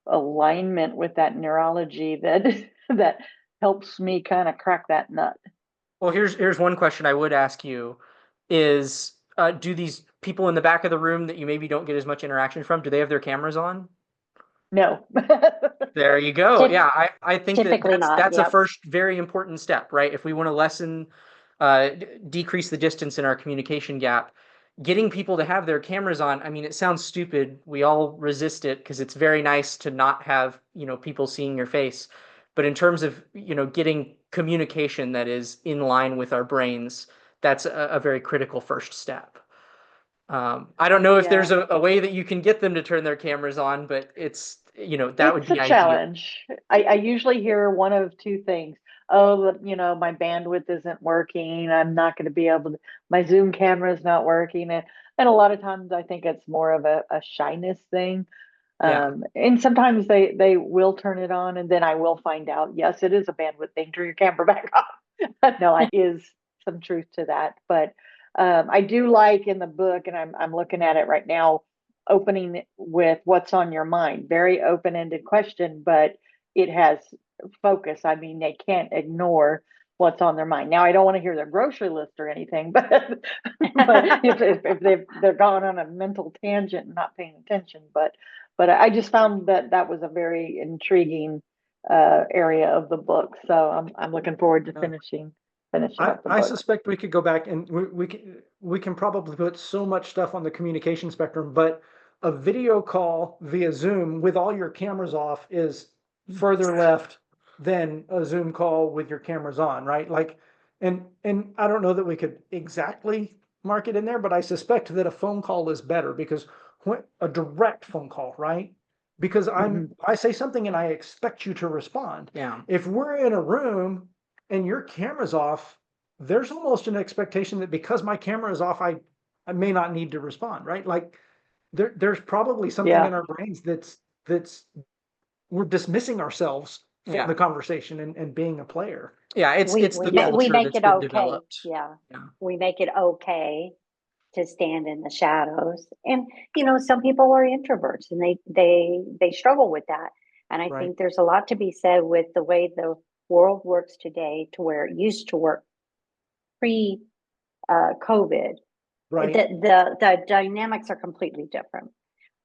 alignment with that neurology that helps me kind of crack that nut? Well, here's one question I would ask you is, do these people in the back of the room that you maybe don't get as much interaction from, do they have their cameras on? No. There you go. Yeah, I think typically that's not, a first very important step, right? If we want to lessen, decrease the distance in our communication gap, getting people to have their cameras on. I mean, it sounds stupid. We all resist it because it's very nice to not have, people seeing your face. But in terms of, getting communication that is in line with our brains, that's a very critical first step. I don't know if there's a way that you can get them to turn their cameras on, but it's, that would be a ideal. challenge. I usually hear one of 2 things. Oh, my bandwidth isn't working. I'm not going to be able to, my Zoom camera is not working. And a lot of times I think it's more of a shyness thing. And sometimes they will turn it on, and then I will find out, yes, it is a bandwidth thing. Turn your camera back off. No, it is some truth to that. But I do like in the book, and I'm looking at it right now, opening with what's on your mind. Very open-ended question, but it has focus. I mean, they can't ignore what's on their mind. Now, I don't want to hear their grocery list or anything, but if they're going on a mental tangent and not paying attention, but I just found that was a very intriguing area of the book. So I'm looking forward to finishing up the book. I suspect we could go back, and we can probably put so much stuff on the communication spectrum, but a video call via Zoom with all your cameras off is further left than a Zoom call with your cameras on, right? Like, and I don't know that we could exactly mark it in there, but I suspect that a phone call is better because a direct phone call, right? Because I say something and I expect you to respond. Yeah. If we're in a room and your camera's off, there's almost an expectation that because my camera is off, I may not need to respond, right? Like there's probably something in our brains that's we're dismissing ourselves from the conversation and being a player. Yeah, it's the culture we make that's it been okay. developed. Yeah, we make it okay to stand in the shadows, and some people are introverts, and they struggle with that. And I think there's a lot to be said with the way the world works today to where it used to work pre COVID. Right. The dynamics are completely different.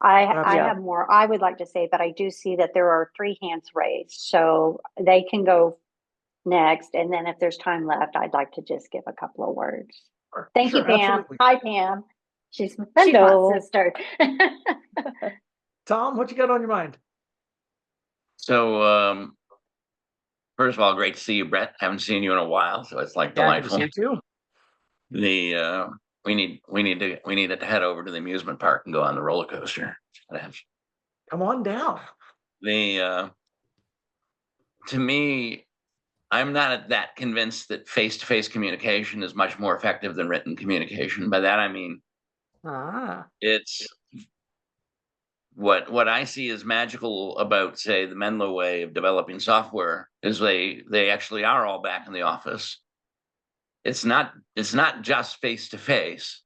I have more. I would like to say that I do see that there are 3 hands raised, so they can go next. And then if there's time left, I'd like to just give a couple of words. Thank you, Pam. Absolutely. Hi, Pam. She's she Hello. wants to start. Tom, what you got on your mind? So, first of all, great to see you, Brett. Haven't seen you in a while, so it's like Yeah, good to delightful. see you too. We need to head over to the amusement park and go on the roller coaster. Come on down. To me, I'm not that convinced that face-to-face communication is much more effective than written communication. By that I mean it's what I see as magical about, say, the Menlo way of developing software is they actually are all back in the office. It's not just face-to-face.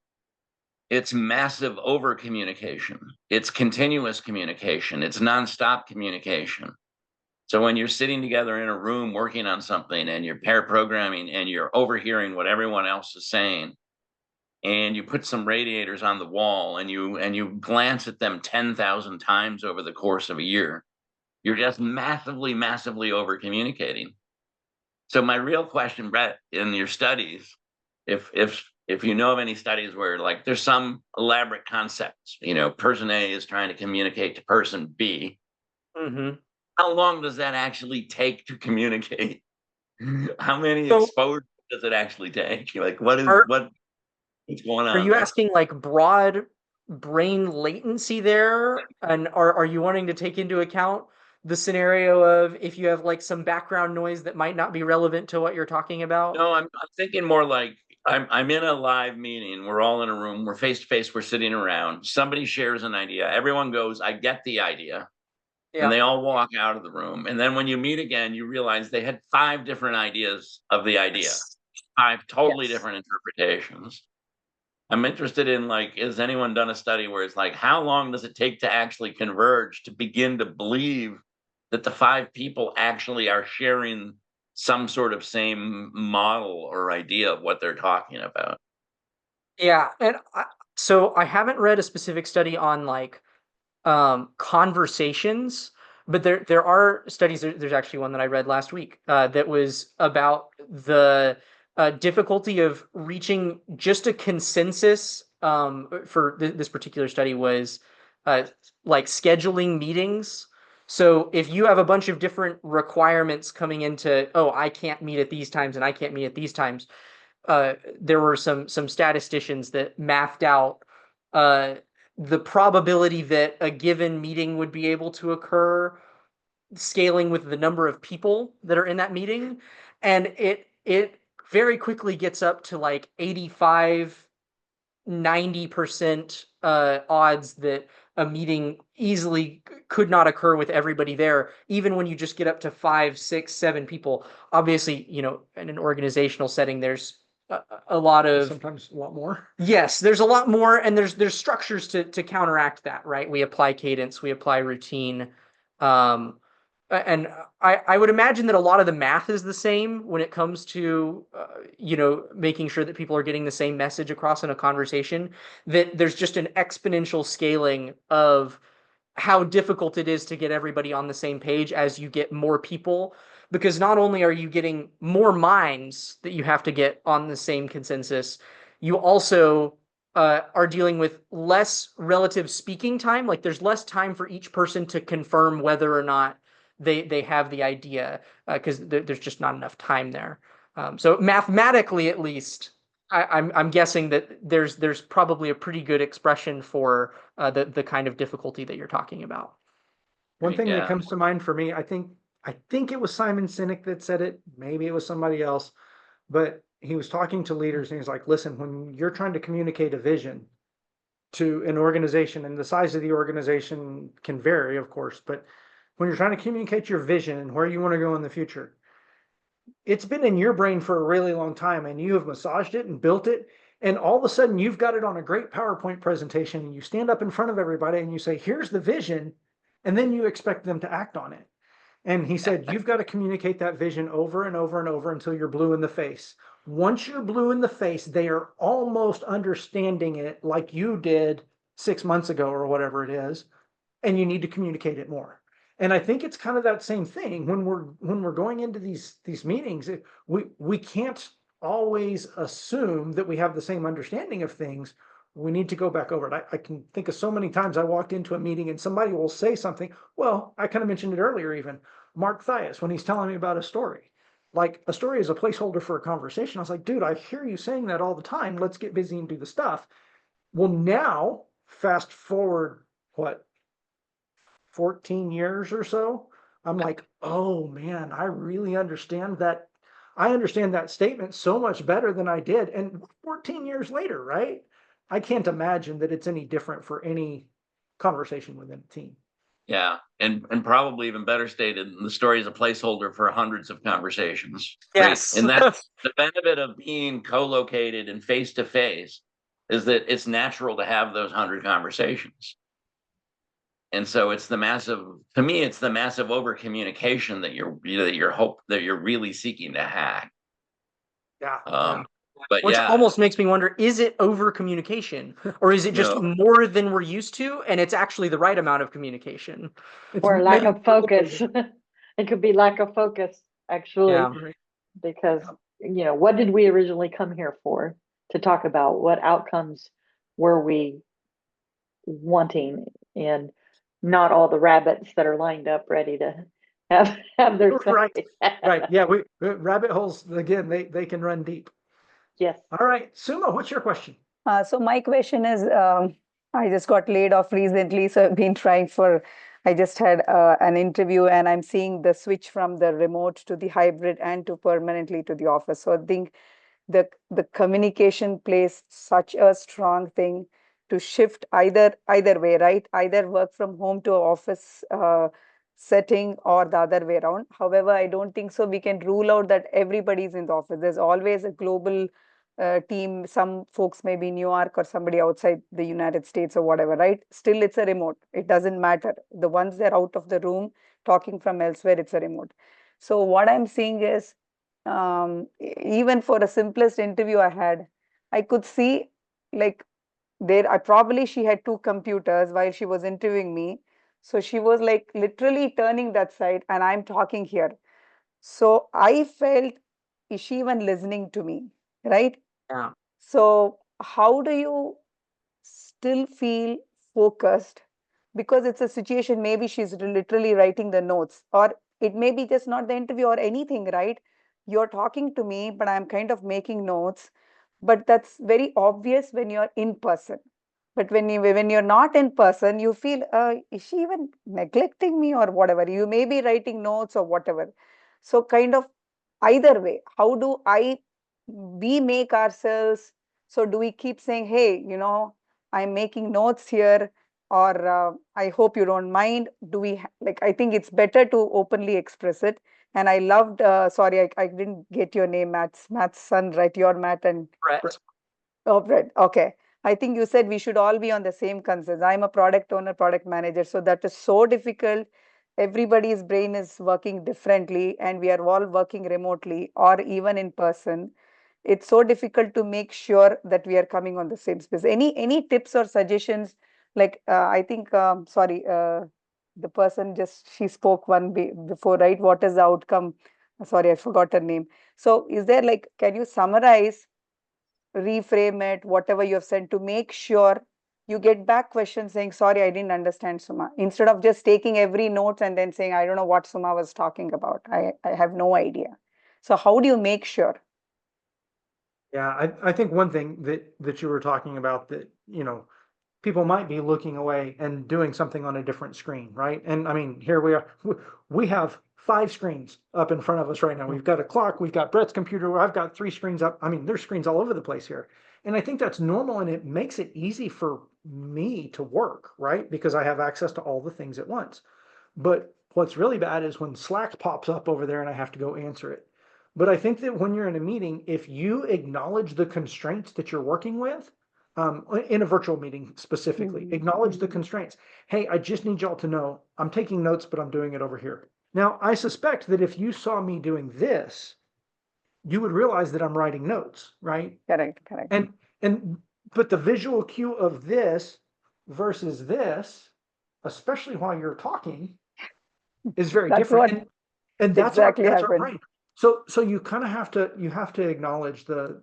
It's massive over communication. It's continuous communication. It's nonstop communication. So when you're sitting together in a room working on something and you're pair programming and you're overhearing what everyone else is saying, and you put some radiators on the wall and you glance at them 10,000 times over the course of a year, you're just massively over communicating. So my real question, Brett, in your studies, if you know of any studies where like there's some elaborate concepts, person A is trying to communicate to person B, how long does that actually take to communicate? How many exposures does it actually take? Like what's going on? Are you asking like broad brain latency there? And are you wanting to take into account the scenario of if you have like some background noise that might not be relevant to what you're talking about? No, I'm thinking more like I'm in a live meeting. We're all in a room. We're face to face. We're sitting around. Somebody shares an idea. Everyone goes, "I get the idea." Yeah. And they all walk out of the room. And then when you meet again, you realize they had 5 different ideas of the idea, 5 totally different interpretations. I'm interested in like, has anyone done a study where it's like, how long does it take to actually converge to begin to believe that the 5 people actually are sharing some sort of same model or idea of what they're talking about? Yeah, and so I haven't read a specific study on like conversations, but there are studies. There's actually one that I read last week that was about the difficulty of reaching just a consensus. For this particular study was like scheduling meetings. So if you have a bunch of different requirements coming into, oh, I can't meet at these times and I can't meet at these times, there were some statisticians that mathed out the probability that a given meeting would be able to occur, scaling with the number of people that are in that meeting, and it very quickly gets up to like 85-90% odds that a meeting easily could not occur with everybody there, even when you just get up to 5, 6, 7 people. Obviously, in an organizational setting, there's a lot of sometimes a lot more. Yes, there's a lot more, and there's structures to counteract that, right? We apply cadence, we apply routine, and I would imagine that a lot of the math is the same when it comes to making sure that people are getting the same message across in a conversation. That there's just an exponential scaling of how difficult it is to get everybody on the same page as you get more people, because not only are you getting more minds that you have to get on the same consensus, you also are dealing with less relative speaking time. Like there's less time for each person to confirm whether or not they have the idea, because there's just not enough time there. So mathematically, at least, I'm guessing that there's probably a pretty good expression for the kind of difficulty that you're talking about. One thing that comes to mind for me, I think it was Simon Sinek that said it. Maybe it was somebody else, but he was talking to leaders and he's like, listen, when you're trying to communicate a vision to an organization, and the size of the organization can vary, of course, but when you're trying to communicate your vision and where you want to go in the future, it's been in your brain for a really long time and you have massaged it and built it. And all of a sudden you've got it on a great PowerPoint presentation and you stand up in front of everybody and you say, here's the vision. And then you expect them to act on it. And he said, you've got to communicate that vision over and over and over until you're blue in the face. Once you're blue in the face, they are almost understanding it like you did 6 months ago or whatever it is. And you need to communicate it more. And I think it's kind of that same thing when we're going into these meetings. We can't always assume that we have the same understanding of things. we need to go back over it. I can think of so many times I walked into a meeting and somebody will say something. Well, I kind of mentioned it earlier, even Mark Thias, when he's telling me about a story. Like, a story is a placeholder for a conversation. I was like, dude, I hear you saying that all the time. Let's get busy and do the stuff. Well, now, fast forward, what, 14 years or so, I'm like, oh man, I really understand that. I understand that statement so much better than I did. And 14 years later, right? I can't imagine that it's any different for any conversation within a team. Yeah, and probably even better stated, the story is a placeholder for hundreds of conversations. Right? Yes. And that's the benefit of being co-located and face to face, is that it's natural to have those 100 conversations. And so it's the massive, to me, it's the massive over communication that you're really seeking to hack. Yeah. But Which yeah, almost makes me wonder, is it over communication, or is it just No. more than we're used to and it's actually the right amount of communication? It's Or lack maybe- of focus. It could be lack of focus, actually, Yeah. because, you know, what did we originally come here for? To talk about what outcomes were we wanting, and not all the rabbits that are lined up ready to have their Right. say. Right. Yeah. Rabbit holes, again, they can run deep. Yes. All right. Suma, what's your question? So my question is, I just got laid off recently, so I've been trying for, I just had an interview and I'm seeing the switch from the remote to the hybrid and to permanently to the office. So I think the communication plays such a strong thing to shift either way, right? Either work from home to office setting or the other way around. However, I don't think so we can rule out that everybody's in the office. There's always a global team. Some folks may be New York or somebody outside the United States or whatever, right? Still, it's a remote. It doesn't matter. The ones they're out of the room talking from elsewhere, it's a remote. So what I'm seeing is, even for the simplest interview I had, I could see, like, she had two computers while she was interviewing me. So she was like literally turning that side and I'm talking here. So I felt, is she even listening to me? Right? Yeah. So how do you still feel focused? Because it's a situation, maybe she's literally writing the notes, or it may be just not the interview or anything, right? You're talking to me, but I'm kind of making notes. But that's very obvious when you're in person. But when you're not in person, you feel, is she even neglecting me or whatever? You may be writing notes or whatever. So kind of either way, how do we make ourselves, so do we keep saying, hey, I'm making notes here, or I hope you don't mind? Do we like, I think it's better to openly express it. And I loved, sorry, I didn't get your name, Matt's son, right? You're Matt and Brett. Oh, Brett. Okay. I think you said we should all be on the same consensus. I'm a product owner, product manager. So that is so difficult. Everybody's brain is working differently, and we are all working remotely or even in person. It's so difficult to make sure that we are coming on the same space. Any tips or suggestions? Like, I think, sorry, the person she spoke before, right? What is the outcome? Sorry, I forgot her name. So is there, like, can you summarize, reframe it, whatever you have said, to make sure you get back questions saying, sorry, I didn't understand, Suma, instead of just taking every note and then saying, I don't know what Suma was talking about. I have no idea. So how do you make sure? Yeah, I think one thing that you were talking about, that, people might be looking away and doing something on a different screen, right? And I mean, here we are. We have 5 screens up in front of us right now. We've got a clock, we've got Brett's computer, I've got 3 screens up. I mean, there's screens all over the place here. And I think that's normal, and it makes it easy for me to work, right? Because I have access to all the things at once. But what's really bad is when Slack pops up over there and I have to go answer it. But I think that when you're in a meeting, if you acknowledge the constraints that you're working with, in a virtual meeting specifically, acknowledge the constraints. Hey, I just need y'all to know I'm taking notes, but I'm doing it over here. Now, I suspect that if you saw me doing this, you would realize that I'm writing notes, right? Correct. But the visual cue of this versus this, especially while you're talking, is very That's different. And that's exactly our happened. brain. So you kind of have to acknowledge the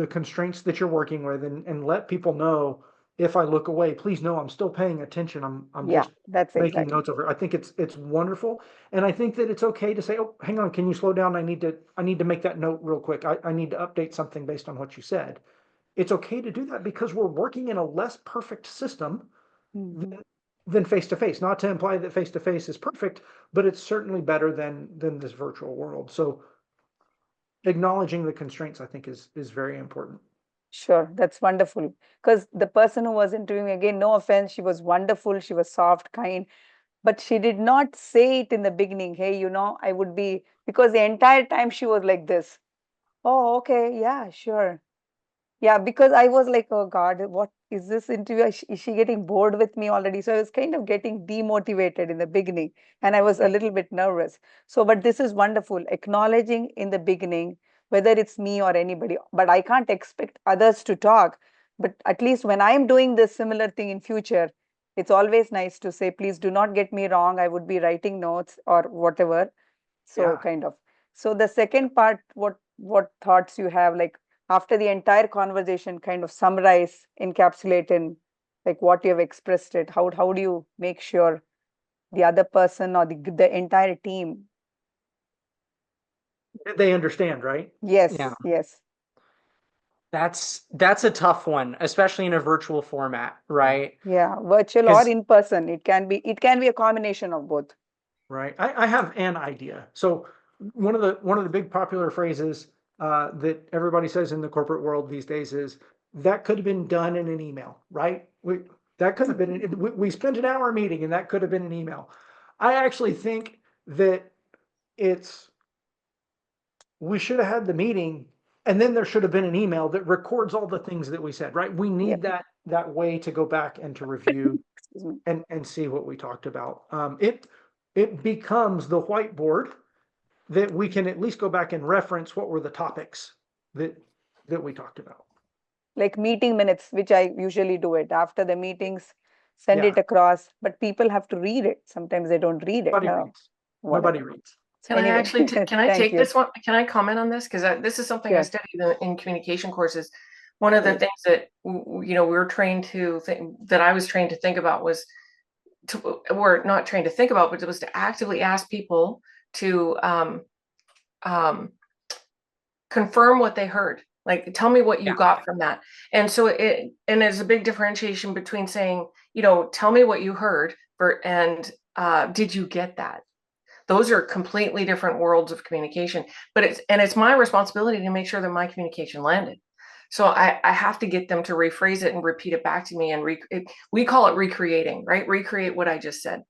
constraints that you're working with, and let people know if I look away, please know I'm still paying attention. I'm Yeah, just that's making exactly. notes over. I think it's wonderful. And I think that it's okay to say, oh, hang on, can you slow down? I need to make that note real quick. I need to update something based on what you said. It's okay to do that because we're working in a less perfect system Mhm. than face to face. Not to imply that face to face is perfect, but it's certainly better than this virtual world. So acknowledging the constraints, I think, is very important. Sure, that's wonderful. Because the person who was interviewing, again, no offense, she was wonderful, she was soft, kind, but she did not say it in the beginning. Hey, I would be, because the entire time she was like this. Oh, okay, yeah, sure. Yeah, because I was like, oh God, what is this interview? Is she getting bored with me already? So I was kind of getting demotivated in the beginning and I was a little bit nervous. So, but this is wonderful, acknowledging in the beginning, whether it's me or anybody, but I can't expect others to talk. But at least when I'm doing this similar thing in future, it's always nice to say, please do not get me wrong. I would be writing notes or whatever. So Yeah. kind of. So the second part, what thoughts you have, like after the entire conversation, kind of summarize, encapsulate in like what you have expressed it. How do you make sure the other person or the entire team? They understand, right? Yeah. Yes, yes, That's a tough one, especially in a virtual format, right? yeah. Virtual or Because in person. It can be a combination of both. Right. I have an idea. So one of the big popular phrases that everybody says in the corporate world these days is that could have been done in an email, right? That could have been. We spent an hour meeting, and that could have been an email. I actually think that it's we should have had the meeting, and then there should have been an email that records all the things that we said, right? We Yep. need that way to go back and to review Excuse me. and see what we talked about. It becomes the whiteboard that we can at least go back and reference what were the topics that we talked about. Like meeting minutes, which I usually do it after the meetings, send Yeah, it across, but people have to read it. Sometimes they don't read it. nobody reads. Nobody Whatever. reads. So Can I anyway, actually, can I thank take you. this one? Can I comment on this? Because this is something I Sure. studied in communication courses. One of the Great. things that, we're trained to think, that I was trained to think about was, or not trained to think about, but it was to actively ask people to um, confirm what they heard. Like, tell me what you yeah, got from that. And so there's a big differentiation between saying, tell me what you heard, and did you get that? Those are completely different worlds of communication, but it's my responsibility to make sure that my communication landed. So I have to get them to rephrase it and repeat it back to me, and we call it recreating, right? Recreate what I just said.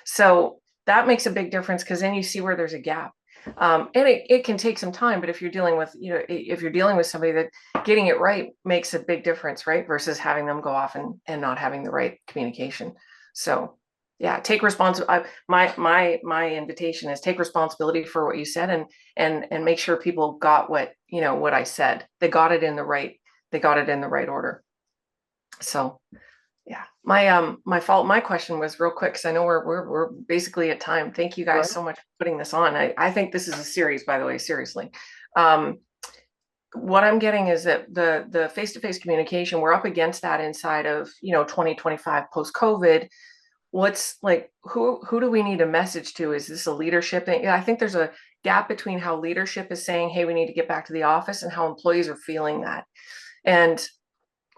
So that makes a big difference, because then you see where there's a gap. And it can take some time, but if you're dealing with, somebody, that getting it right makes a big difference, right? Versus having them go off and not having the right communication. So yeah, take responsibility. My invitation is take responsibility for what you said, and make sure people got what I said. They got it in the right order. So yeah, my question was real quick, because I know we're basically at time. Thank you guys Right. so much for putting this on. I think this is a series, by the way, seriously. What I'm getting is that the face-to-face communication, we're up against that inside of 2025 post-COVID. What's like, who do we need a message to? Is this a leadership thing? I think there's a gap between how leadership is saying, hey, we need to get back to the office, and how employees are feeling that. And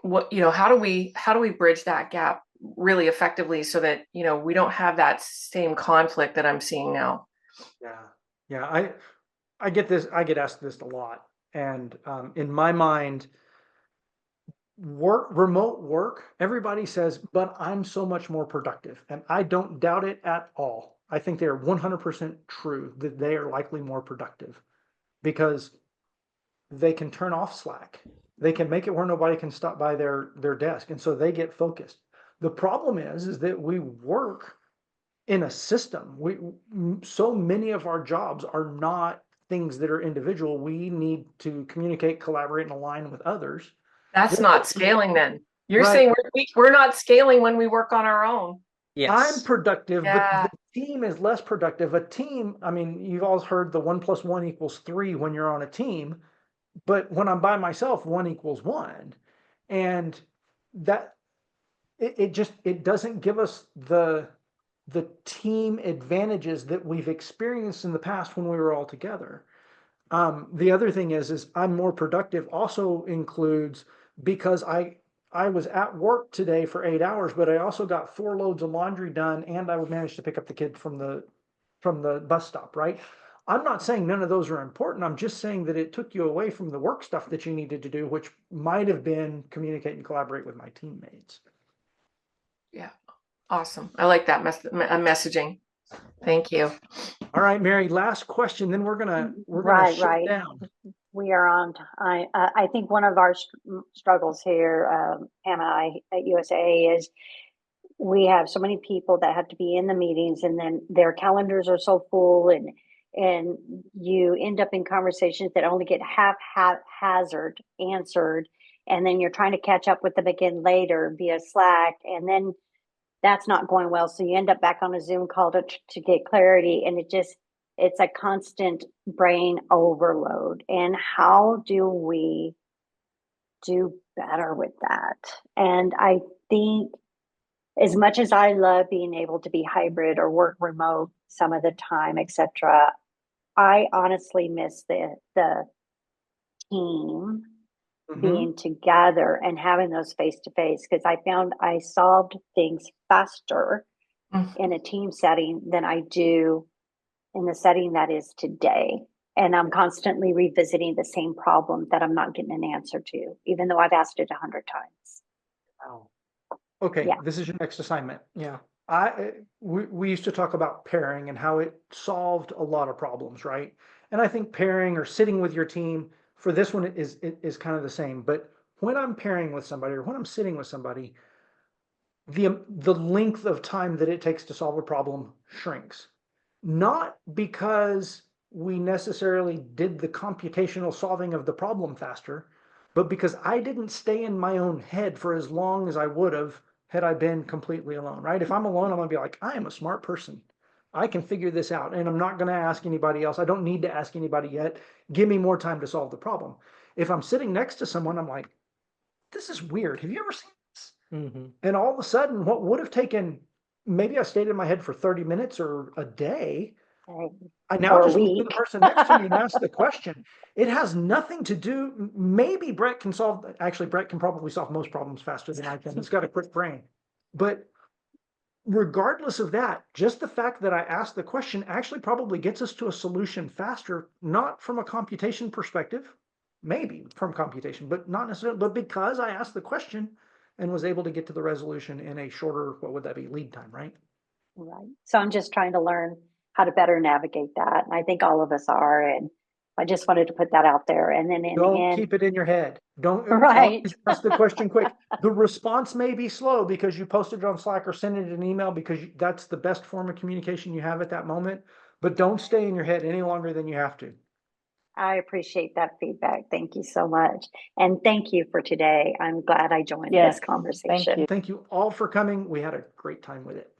how do we bridge that gap really effectively, so that we don't have that same conflict that I'm seeing now? Yeah. I get this. I get asked this a lot, and in my mind, remote work, everybody says, but I'm so much more productive, and I don't doubt it at all. I think they are 100% true that they are likely more productive because they can turn off Slack. They can make it where nobody can stop by their desk, and so they get focused. The problem is that we work in a system. So many of our jobs are not things that are individual. We need to communicate, collaborate, and align with others. That's not scaling then. You're Right. saying we're not scaling when we work on our own. I'm yes, productive, but Yeah. the team is less productive. A team, I mean, you've all heard the 1 + 1 = 3 when you're on a team, but when I'm by myself, 1 = 1. And that it doesn't give us the team advantages that we've experienced in the past when we were all together. The other thing is I'm more productive also includes because I was at work today for 8 hours, but I also got 4 loads of laundry done and I managed to pick up the kid from the bus stop, right? I'm not saying none of those are important. I'm just saying that it took you away from the work stuff that you needed to do, which might have been communicate and collaborate with my teammates. Yeah. Awesome. I like that messaging. Thank you. All right, Mary, last question, then we're gonna Right, shut right. down. We are on. I think one of our struggles here, Hannah, at USA is we have so many people that have to be in the meetings, and then their calendars are so full, and you end up in conversations that only get haphazard answered, and then you're trying to catch up with them again later via Slack, and then that's not going well. So you end up back on a Zoom call to get clarity, and it's a constant brain overload. And how do we do better with that? And I think as much as I love being able to be hybrid or work remote some of the time, etc., I honestly miss the team being together and having those face to face, because I found I solved things faster in a team setting than I do in the setting that is today. And I'm constantly revisiting the same problem that I'm not getting an answer to, even though I've asked it 100 times. Wow. Okay, Yeah. this is your next assignment. Yeah. We used to talk about pairing and how it solved a lot of problems, right? And I think pairing or sitting with your team for this one is kind of the same. But when I'm pairing with somebody or when I'm sitting with somebody, the length of time that it takes to solve a problem shrinks. Not because we necessarily did the computational solving of the problem faster, but because I didn't stay in my own head for as long as I would have had I been completely alone, right? If I'm alone, I'm gonna be like, I am a smart person. I can figure this out, and I'm not gonna ask anybody else. I don't need to ask anybody yet. Give me more time to solve the problem. If I'm sitting next to someone, I'm like, this is weird. Have you ever seen this? And all of a sudden, what would have taken, maybe I stayed in my head for 30 minutes or a day, I now Or a just look to the week. person next to me and ask the question. It has nothing to do, maybe Brett can solve, actually, Brett can probably solve most problems faster than I can. He's got a quick brain. But regardless of that, just the fact that I asked the question actually probably gets us to a solution faster, not from a computation perspective, maybe from computation, but not necessarily, but because I asked the question and was able to get to the resolution in a shorter, what would that be, lead time, right? Right. So I'm just trying to learn how to better navigate that. And I think all of us are. And I just wanted to put that out there. And then in the Don't end, keep it in your head. Don't right. always ask the question quick. The response may be slow because you posted it on Slack or sent it an email because that's the best form of communication you have at that moment. But don't stay in your head any longer than you have to. I appreciate that feedback. Thank you so much. And thank you for today. I'm glad I joined Yes, this conversation. thank you. Thank you all for coming. We had a great time with it.